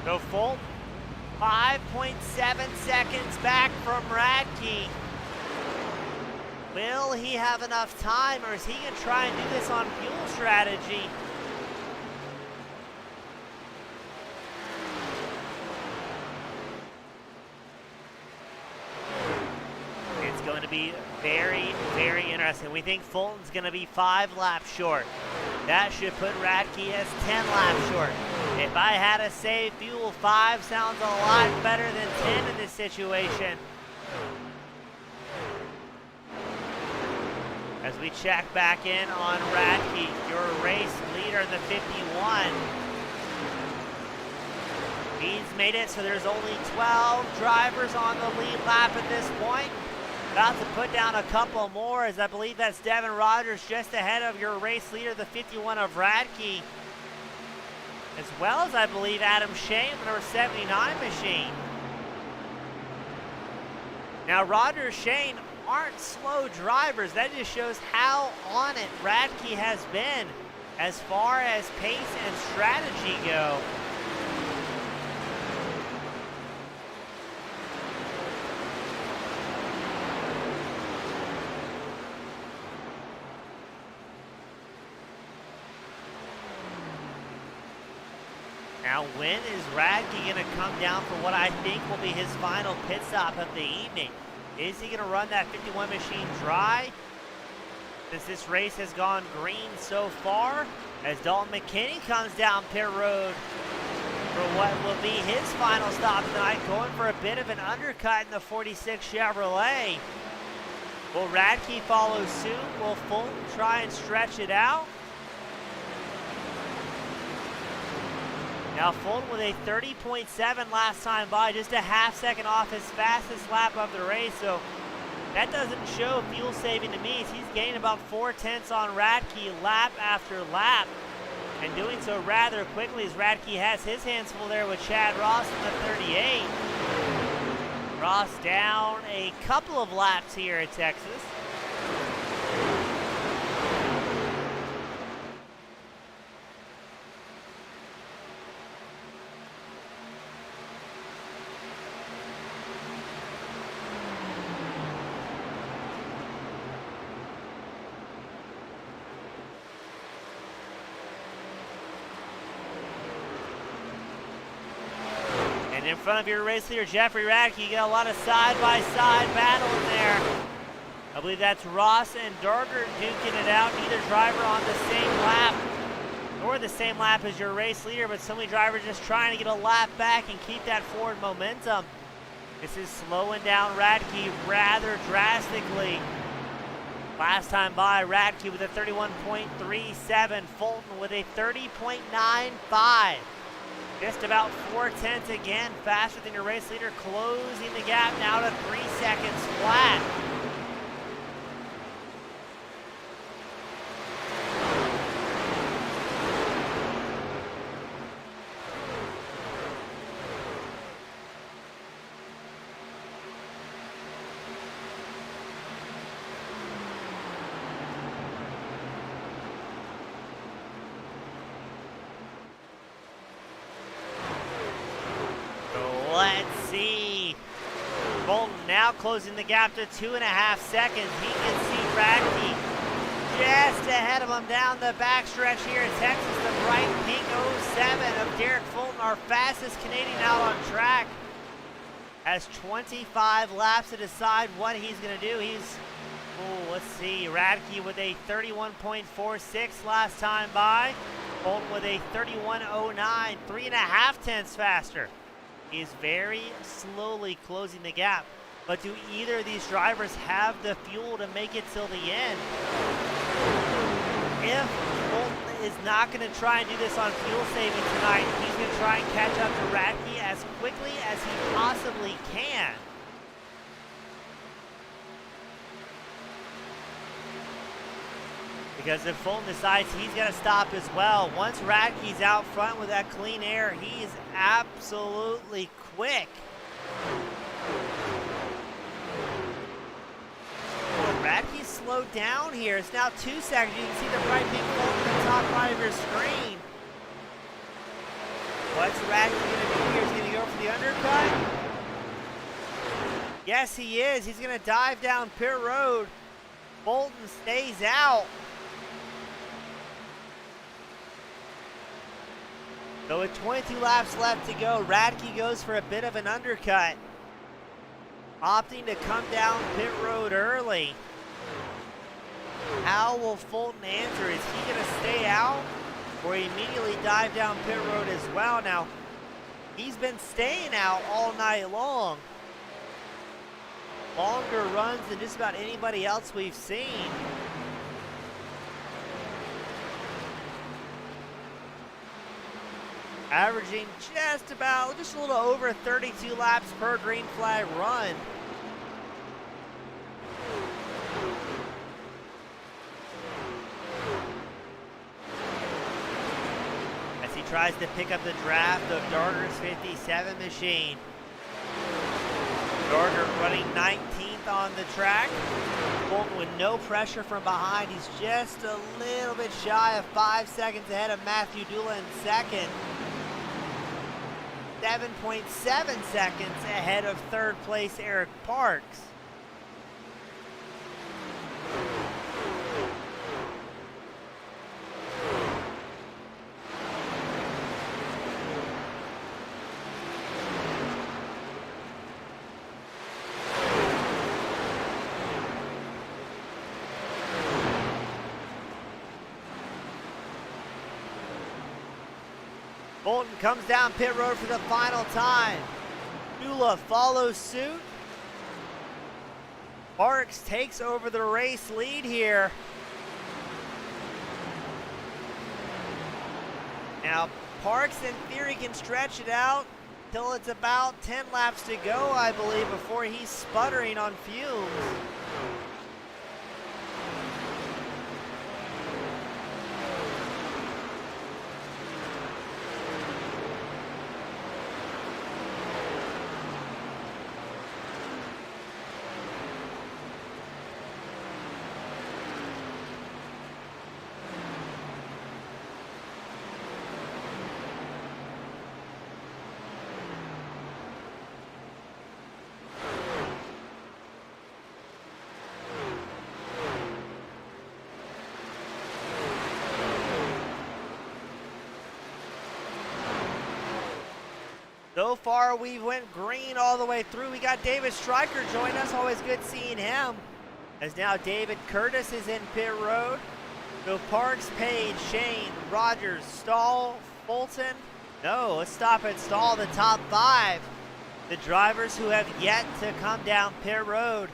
so Fulton, 5.7 seconds back from Radke. Will he have enough time, or is he going to try and do this on fuel strategy? It's going to be very, very interesting. We think Fulton's going to be 5 laps short. That should put Radke as 10 laps short. If I had to say fuel, 5 sounds a lot better than 10 in this situation. As we check back in on Radke, your race leader in the 51. He's made it so there's only 12 drivers on the lead lap at this point. About to put down a couple more, as I believe that's Devin Rogers just ahead of your race leader, the 51 of Radke. As well as I believe Adam Shane, number 79 machine. Now Rogers, Shane aren't slow drivers. That just shows how on it Radke has been as far as pace and strategy go. Now, when is Radke going to come down for what I think will be his final pit stop of the evening? Is he going to run that 51 machine dry? Since this race has gone green so far, as Dalton McKinney comes down pit road for what will be his final stop tonight, going for a bit of an undercut in the 46 Chevrolet. Will Radke follow suit? Will Fulton try and stretch it out? Now Fulton with a 30.7 last time by, just a half second off his fastest lap of the race, so that doesn't show fuel saving to me. He's gained about 4/10 on Radke lap after lap, and doing so rather quickly as Radke has his hands full there with Chad Ross in the 38. Ross down a couple of laps here at Texas. In front of your race leader, Jeffrey Radke, you get a lot of side-by-side battle in there. I believe that's Ross and Darger duking it out. Neither driver on the same lap, nor the same lap as your race leader, but so many drivers just trying to get a lap back and keep that forward momentum. This is slowing down Radke rather drastically. Last time by, Radke with a 31.37, Fulton with a 30.95. Just about 4/10 again, faster than your race leader, closing the gap now to 3 seconds flat. Let's see. Fulton now closing the gap to 2.5 seconds. He can see Radke just ahead of him down the backstretch here in Texas. The bright pink 07 of Derek Fulton, our fastest Canadian out on track, has 25 laps to decide what he's going to do. Let's see, Radke with a 31.46 last time by. Fulton with a 31.09, 3.5 faster. He's very slowly closing the gap. But do either of these drivers have the fuel to make it till the end? If Fulton is not going to try and do this on fuel saving tonight, he's going to try and catch up to Radke as quickly as he possibly can. Because if Fulton decides he's going to stop as well, once Radke's out front with that clean air, he is absolutely quick. Radke's slowed down here. It's now 2 seconds. You can see the bright pink Fulton in the top right of your screen. What's Radke going to do here? He's going to go for the undercut? Yes, he is. He's going to dive down pit road. Fulton stays out. So with 22 laps left to go, Radke goes for a bit of an undercut, opting to come down pit road early. how will Fulton answer? Is he going to stay out or immediately dive down pit road as well? Now, he's been staying out all night long. Longer runs than just about anybody else we've seen. Averaging just a little over 32 laps per green flag run. As he tries to pick up the draft of Darger's 57 machine. Darger running 19th on the track. Fulton with no pressure from behind. He's just a little bit shy of 5 seconds ahead of Matthew Dula in second. 7.7 seconds ahead of third place Eric Parks. Fulton comes down pit road for the final time. Dula follows suit. Parks takes over the race lead here. Now, Parks in theory can stretch it out till it's about 10 laps to go, I believe, before he's sputtering on fumes. So far, we went green all the way through. We got David Stryker join us. Always good seeing him. As now David Curtis is in pit road. So Parks, Page, Shane, Rogers, Stahl, Fulton. No, let's stop at Stahl, the top 5. The drivers who have yet to come down pit road.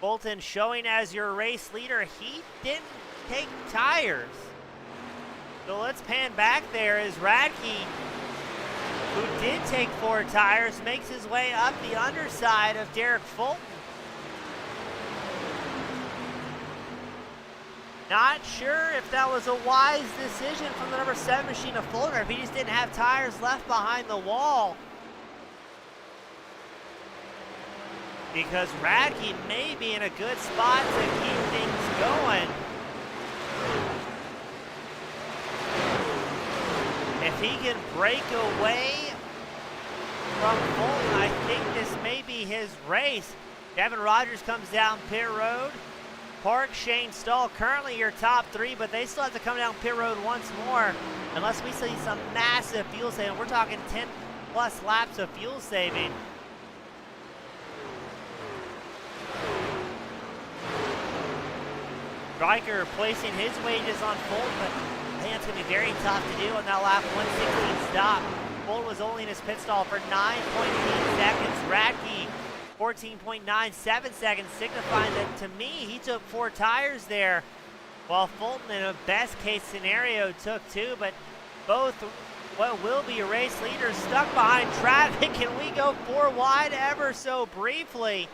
Fulton showing as your race leader. He didn't take tires. So let's pan back there as Radke, who did take 4 tires, makes his way up the underside of Derek Fulton. Not sure if that was a wise decision from the number 7 machine of Fulton, or if he just didn't have tires left behind the wall. Because Radke may be in a good spot to keep things going. If he can break away from Fulton, I think this may be his race. Devin Rogers comes down pit road. Park, Shane, Stahl, currently your top 3, but they still have to come down pit road once more unless we see some massive fuel saving. We're talking 10 plus laps of fuel saving. Stryker placing his wages on Fulton, but I think that's going to be very tough to do on that lap 116 stop. Fulton was only in his pit stall for 9.8 seconds. Radke, 14.97 seconds, signifying that, to me, he took 4 tires there, while Fulton, in a best-case scenario, took 2, but both what will be race leaders stuck behind traffic, and we go 4 wide ever so briefly.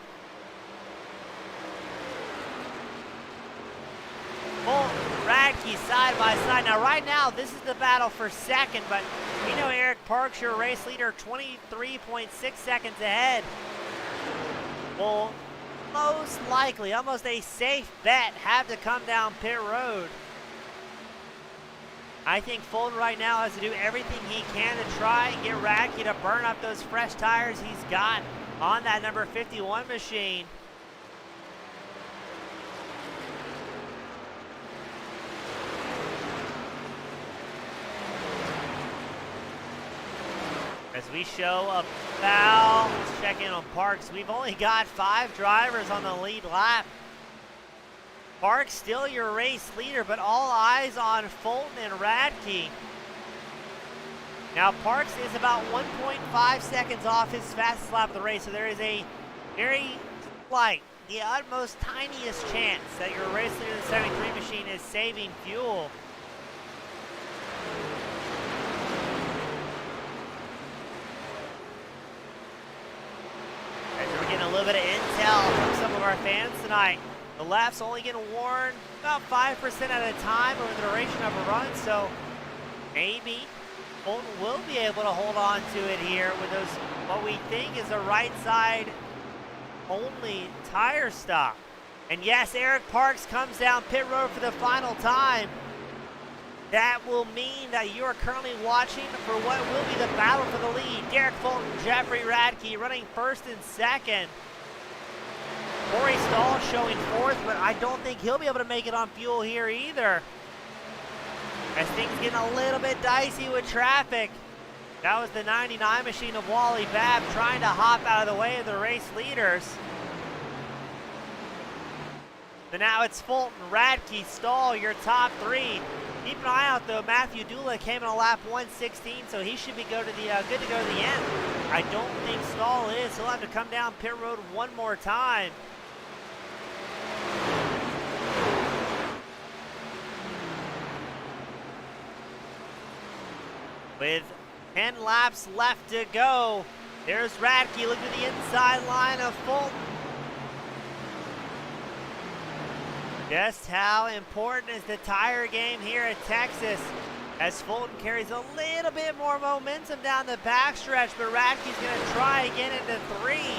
Fulton, Radke side by side. Now, right now, this is the battle for second, but we know Eric Parks, your race leader, 23.6 seconds ahead. Will most likely, almost a safe bet, have to come down pit road. I think Fulton right now has to do everything he can to try and get Radke to burn up those fresh tires he's got on that number 51 machine. As we show about, let's check in on Parks. We've only got 5 drivers on the lead lap. Park still your race leader, but all eyes on Fulton and Radke. Now Parks is about 1.5 seconds off his fastest lap of the race, so there is a very slight, the utmost tiniest chance that your race leader in the 73 machine is saving fuel. As we're getting a little bit of intel from some of our fans tonight, the lap's only getting worn about 5% at a time over the duration of a run, so maybe Fulton will be able to hold on to it here with those, what we think is a right side only tire stop. And yes, Eric Parks comes down pit road for the final time. That will mean that you are currently watching for what will be the battle for the lead. Derek Fulton, Jeffrey Radke running first and second. Corey Stahl showing fourth, but I don't think he'll be able to make it on fuel here either, as things getting a little bit dicey with traffic. That was the 99 machine of Wally Babb trying to hop out of the way of the race leaders. So now it's Fulton, Radke, Stahl, your top three. Keep an eye out though, Matthew Dula came in a lap 116, so he should be good to go to the end. I don't think Stahl is. He'll have to come down pit road one more time. With 10 laps left to go, there's Radke looking at the inside line of Fulton. Just how important is the tire game here at Texas, as Fulton carries a little bit more momentum down the backstretch, but Radke's going to try again into three.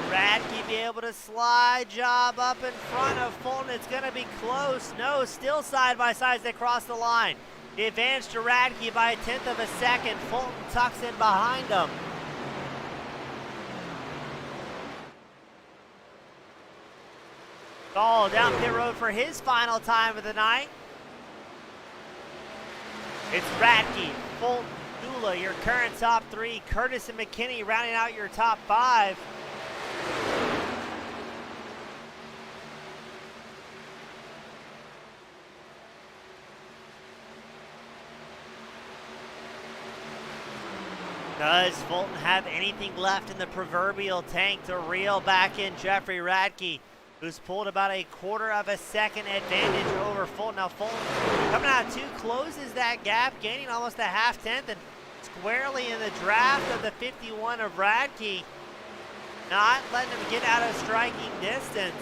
Radke be able to slide job up in front of Fulton. It's going to be close. No, still side by side as they cross the line. The advantage to Radke by 1/10 of a second. Fulton tucks in behind him. Stahl down pit road for his final time of the night. It's Radke, Fulton, Dula, your current top three. Curtis and McKinney rounding out your top five. Does Fulton have anything left in the proverbial tank to reel back in Jeffrey Radke, who's pulled about 1/4 of a second advantage over Fulton? Now Fulton coming out too, closes that gap, gaining almost a 1/2 and squarely in the draft of the 51 of Radke, not letting him get out of striking distance.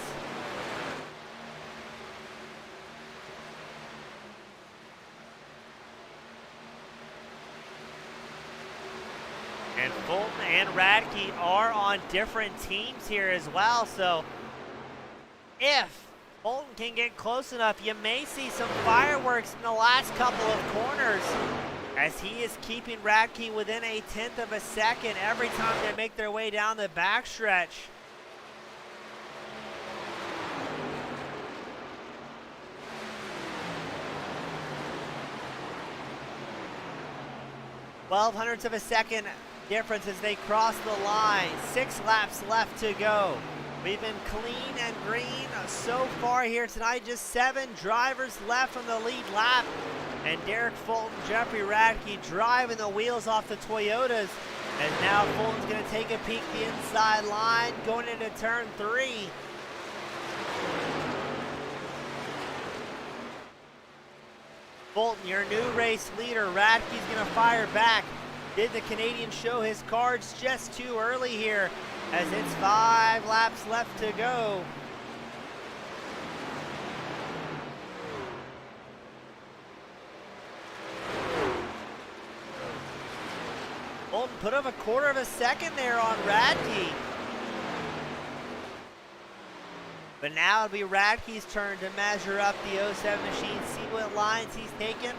And Fulton and Radke are on different teams here as well, so if Fulton can get close enough, you may see some fireworks in the last couple of corners, as he is keeping Radke within 1/10 of a second every time they make their way down the backstretch. .12 of a second difference as they cross the line. 6 laps left to go. We've been clean and green so far here tonight. Just 7 drivers left from the lead lap. And Derek Fulton, Jeffrey Radke driving the wheels off the Toyotas. And now Fulton's going to take a peek the inside line going into turn 3. Fulton, your new race leader. Radke's going to fire back. Did the Canadian show his cards just too early here, as it's 5 laps left to go. Fulton put up 1/4 of a second there on Radke. But now it'll be Radke's turn to measure up the 07 machine, see what lines he's taken,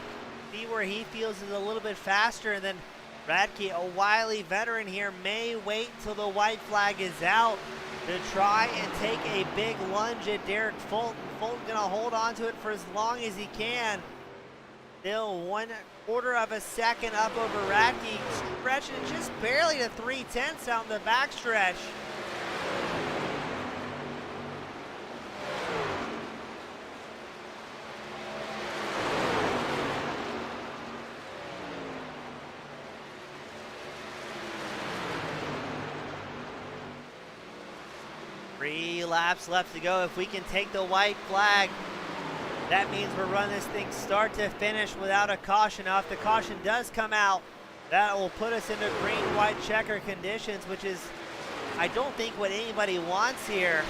see where he feels is a little bit faster, and then Radke, a wily veteran here, may wait till the white flag is out to try and take a big lunge at Derek Fulton. Fulton gonna hold on to it for as long as he can. Still 1/4 of a second up over Radke, stretching just barely to 3/10 out in the backstretch. Three laps left to go. If we can take the white flag, that means we're running this thing start to finish without a caution. Now, if the caution does come out, that will put us into green-white checker conditions, which is, I don't think, what anybody wants here.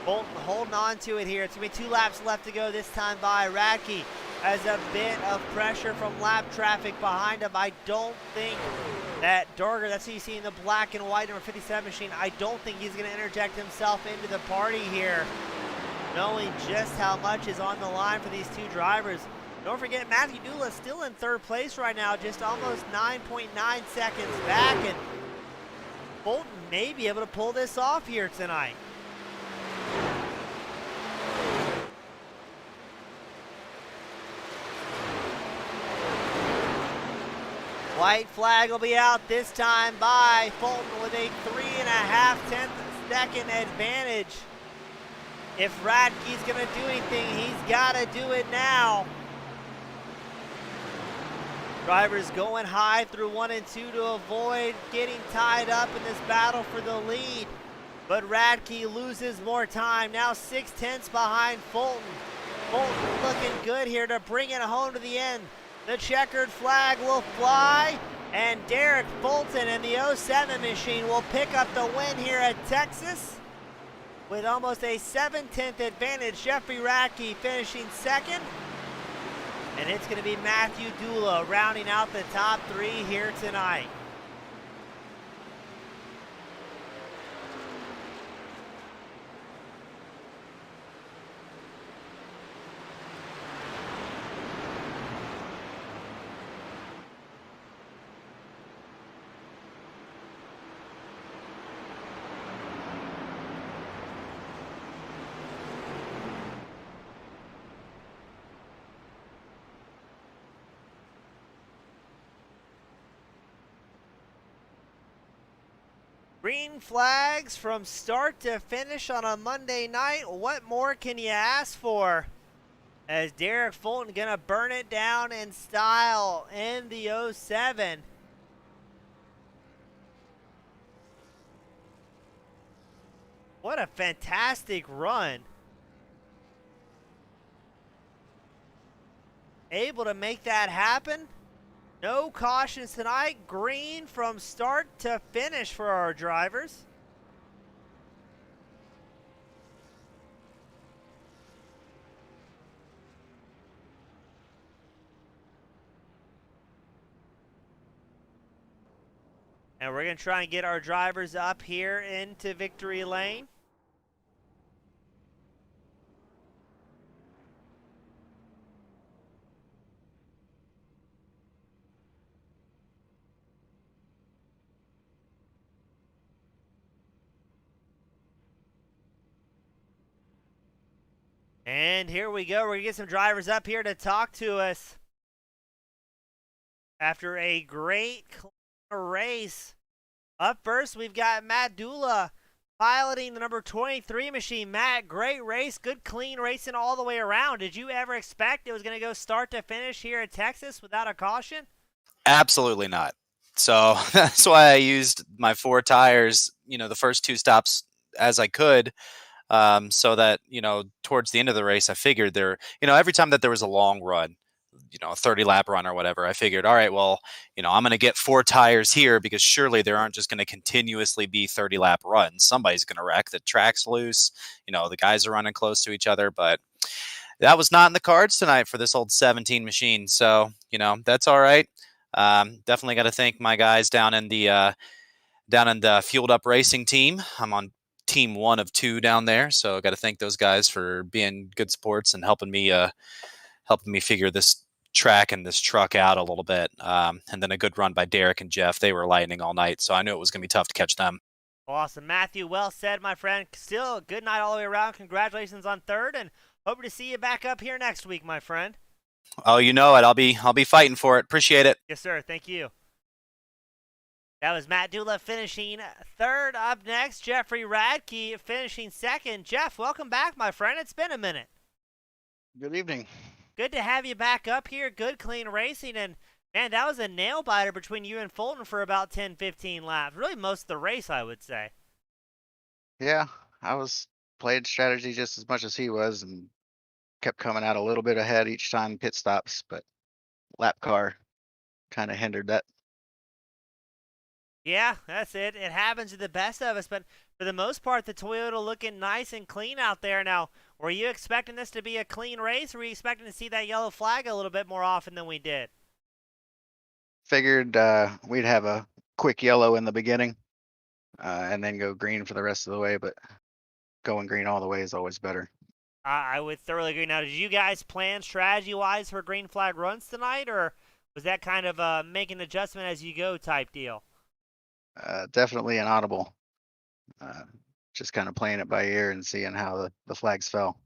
Bolton holding on to it here. It's going to be 2 laps left to go this time by. Radke has a bit of pressure from lap traffic behind him. I don't think that Dorger, that's who you see in the black and white number 57 machine, I don't think he's going to interject himself into the party here, knowing just how much is on the line for these two drivers. Don't forget, Matthew Dula still in 3rd place right now, just almost 9.9 seconds back, and Bolton may be able to pull this off here tonight. White flag will be out this time by Fulton with a 3.5 second advantage. If Radke's going to do anything, he's got to do it now. Drivers going high through 1 and 2 to avoid getting tied up in this battle for the lead. But Radke loses more time, now 6/10 behind Fulton. Fulton looking good here to bring it home to the end. The checkered flag will fly, and Derek Fulton in the 07 machine will pick up the win here at Texas with almost a 7/10 advantage. Jeffrey Radke finishing 2nd, and it's going to be Matthew Dula rounding out the top 3 here tonight. Green flags from start to finish on a Monday night. What more can you ask for? As Derek Fulton gonna burn it down in style in the 07. What a fantastic run. Able to make that happen. No cautions tonight. Green from start to finish for our drivers. And we're going to try and get our drivers up here into victory lane. And here we go. We're going to get some drivers up here to talk to us. After a great race. Up first, we've got Matt Dula piloting the number 23 machine. Matt, great race. Good, clean racing all the way around. Did you ever expect it was going to go start to finish here at Texas without a caution? Absolutely not. So that's why I used my 4 tires, the first 2 stops as I could. So that, towards the end of the race, I figured every time that there was a long run, a 30 lap run or whatever, I figured, all right, well, I'm going to get 4 tires here because surely there aren't just going to continuously be 30 lap runs. Somebody's going to wreck. The track's loose. The guys are running close to each other, but that was not in the cards tonight for this old 17 machine. So, that's all right. Definitely got to thank my guys down in the Fueled Up Racing team. I'm on team 1 of 2 down there, so got to thank those guys for being good sports and helping me figure this track and this truck out a little bit. And then a good run by Derek and Jeff. They were lightning all night, so I knew it was going to be tough to catch them. Awesome, Matthew. Well said, my friend. Still a good night all the way around. Congratulations on 3rd, and hope to see you back up here next week, my friend. Oh, you know it. I'll be fighting for it. Appreciate it. Yes, sir. Thank you. That was Matt Dula finishing third. Up next, Jeffrey Radke finishing second. Jeff, welcome back, my friend. It's been a minute. Good evening. Good to have you back up here. Good, clean racing. And, man, that was a nail biter between you and Fulton for about 10, 15 laps. Really most of the race, I would say. Yeah, I was playing strategy just as much as he was and kept coming out a little bit ahead each time pit stops, but lap car kind of hindered that. Yeah, that's it. It happens to the best of us, but for the most part, the Toyota looking nice and clean out there. Now, were you expecting this to be a clean race, or were you expecting to see that yellow flag a little bit more often than we did? Figured we'd have a quick yellow in the beginning and then go green for the rest of the way, but going green all the way is always better. I would thoroughly agree. Now, did you guys plan strategy-wise for green flag runs tonight, or was that kind of a make an adjustment as you go type deal? Definitely an audible. Uh, just kind of playing it by ear and seeing how the flags fell.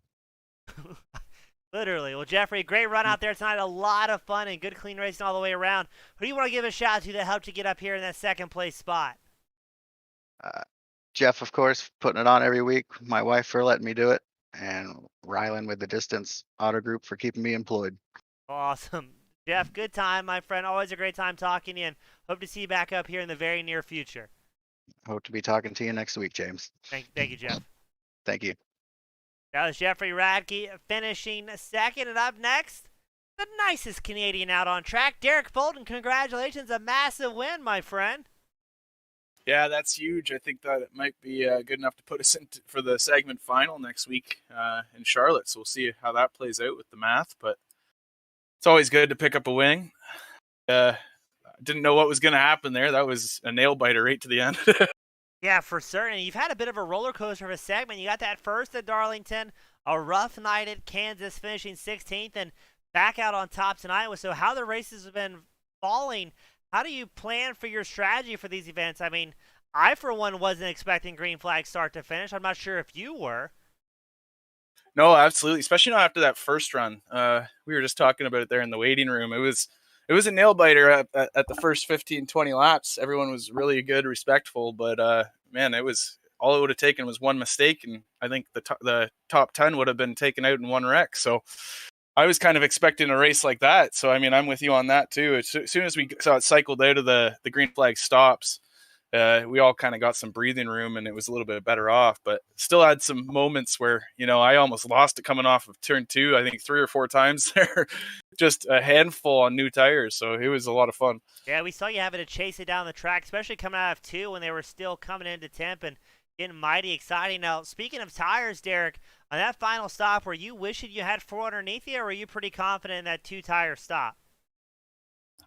Literally. Well, Jeffrey, great run out there tonight. A lot of fun and good clean racing all the way around. Who do you want to give a shout out to that helped you get up here in that second place spot? Jeff, of course, putting it on every week. My wife for letting me do it, and Rylan with the Distance Auto Group for keeping me employed. Awesome. Jeff, good time, my friend. Always a great time talking to you, and hope to see you back up here in the very near future. Hope to be talking to you next week, James. Thank you, Jeff. Thank you. That was Jeffrey Radke finishing second, and up next, the nicest Canadian out on track, Derek Fulton. Congratulations, a massive win, my friend. Yeah, that's huge. I think that it might be good enough to put us in for the segment final next week in Charlotte. So we'll see how that plays out with the math. But it's always good to pick up a win. Didn't know what was going to happen there. That was a nail biter right to the end. Yeah, for certain. You've had a bit of a roller coaster of a segment. You got that first at Darlington, a rough night at Kansas, finishing 16th, and back out on top tonight. So how the races have been falling. How do you plan for your strategy for these events? I mean, I, for one, wasn't expecting green flag start to finish. I'm not sure if you were. No, absolutely. Especially not after that first run. We were just talking about it there in the waiting room. It was a nail biter at the first 15, 20 laps. Everyone was really good, respectful, but man, it would have taken was one mistake, and I think the top 10 would have been taken out in one wreck. So I was kind of expecting a race like that. So, I mean, I'm with you on that too. As soon as we saw it cycled out of the green flag stops, we all kind of got some breathing room, and it was a little bit better off, but still had some moments where, I almost lost it coming off of turn 2, I think 3 or 4 times there, just a handful on new tires. So it was a lot of fun. Yeah, we saw you having to chase it down the track, especially coming out of 2 when they were still coming into temp and getting mighty exciting. Now, speaking of tires, Derek, on that final stop, were you wishing you had 4 underneath you, or were you pretty confident in that 2-tire stop?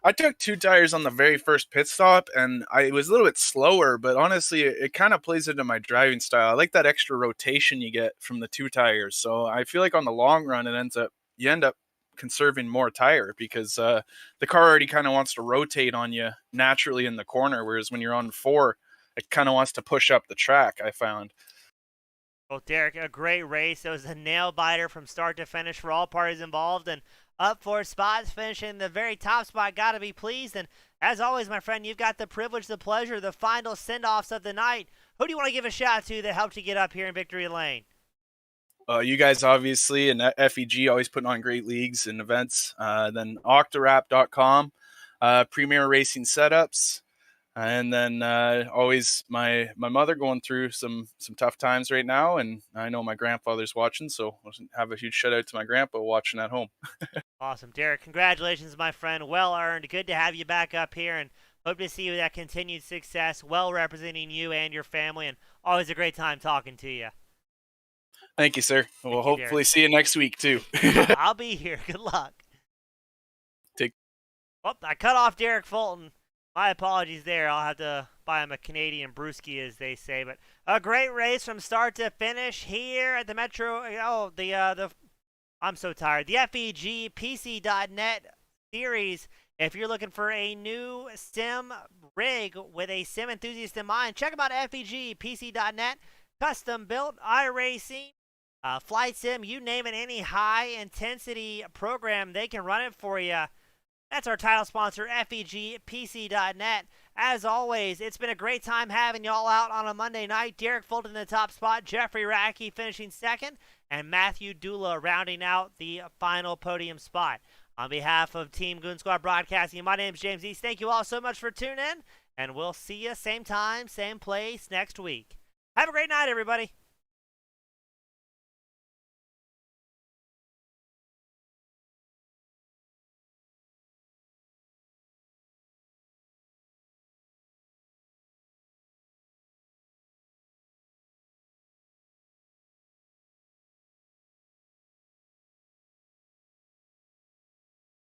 I took 2 tires on the very first pit stop, and it was a little bit slower, but honestly, it kind of plays into my driving style. I like that extra rotation you get from the 2 tires. So I feel like on the long run, you end up conserving more tire because the car already kind of wants to rotate on you naturally in the corner, whereas when you're on 4, it kind of wants to push up the track, I found. Well, Derek, a great race. It was a nail biter from start to finish for all parties involved, and up 4 spots, finishing the very top spot. Got to be pleased. And as always, my friend, you've got the privilege, the pleasure, the final send-offs of the night. Who do you want to give a shout out to that helped you get up here in victory lane? You guys, obviously, and FEG always putting on great leagues and events. Then Octorap.com, Premier Racing Setups. And then always my mother going through some tough times right now, and I know my grandfather's watching, so I'll have a huge shout out to my grandpa watching at home. Awesome, Derek. Congratulations, my friend. Well earned. Good to have you back up here, and hope to see you with that continued success, well representing you and your family, and always a great time talking to you. Thank you, sir. We'll hopefully Derek. See you next week too. I'll be here. Good luck. Oh, I cut off Derek Fulton. My apologies there. I'll have to buy him a Canadian brewski, as they say. But a great race from start to finish here at the Metro. I'm so tired. The FEG PC.net series. If you're looking for a new sim rig with a sim enthusiast in mind, check them out at FEG PC.net. Custom built iRacing Flight sim, you name it, any high-intensity program, they can run it for you. That's our title sponsor, FEGPC.net. As always, it's been a great time having y'all out on a Monday night. Derek Fulton in the top spot, Jeffrey Racky finishing second, and Matthew Dula rounding out the final podium spot. On behalf of Team Goon Squad Broadcasting, my name is James East. Thank you all so much for tuning in, and we'll see you same time, same place next week. Have a great night, everybody.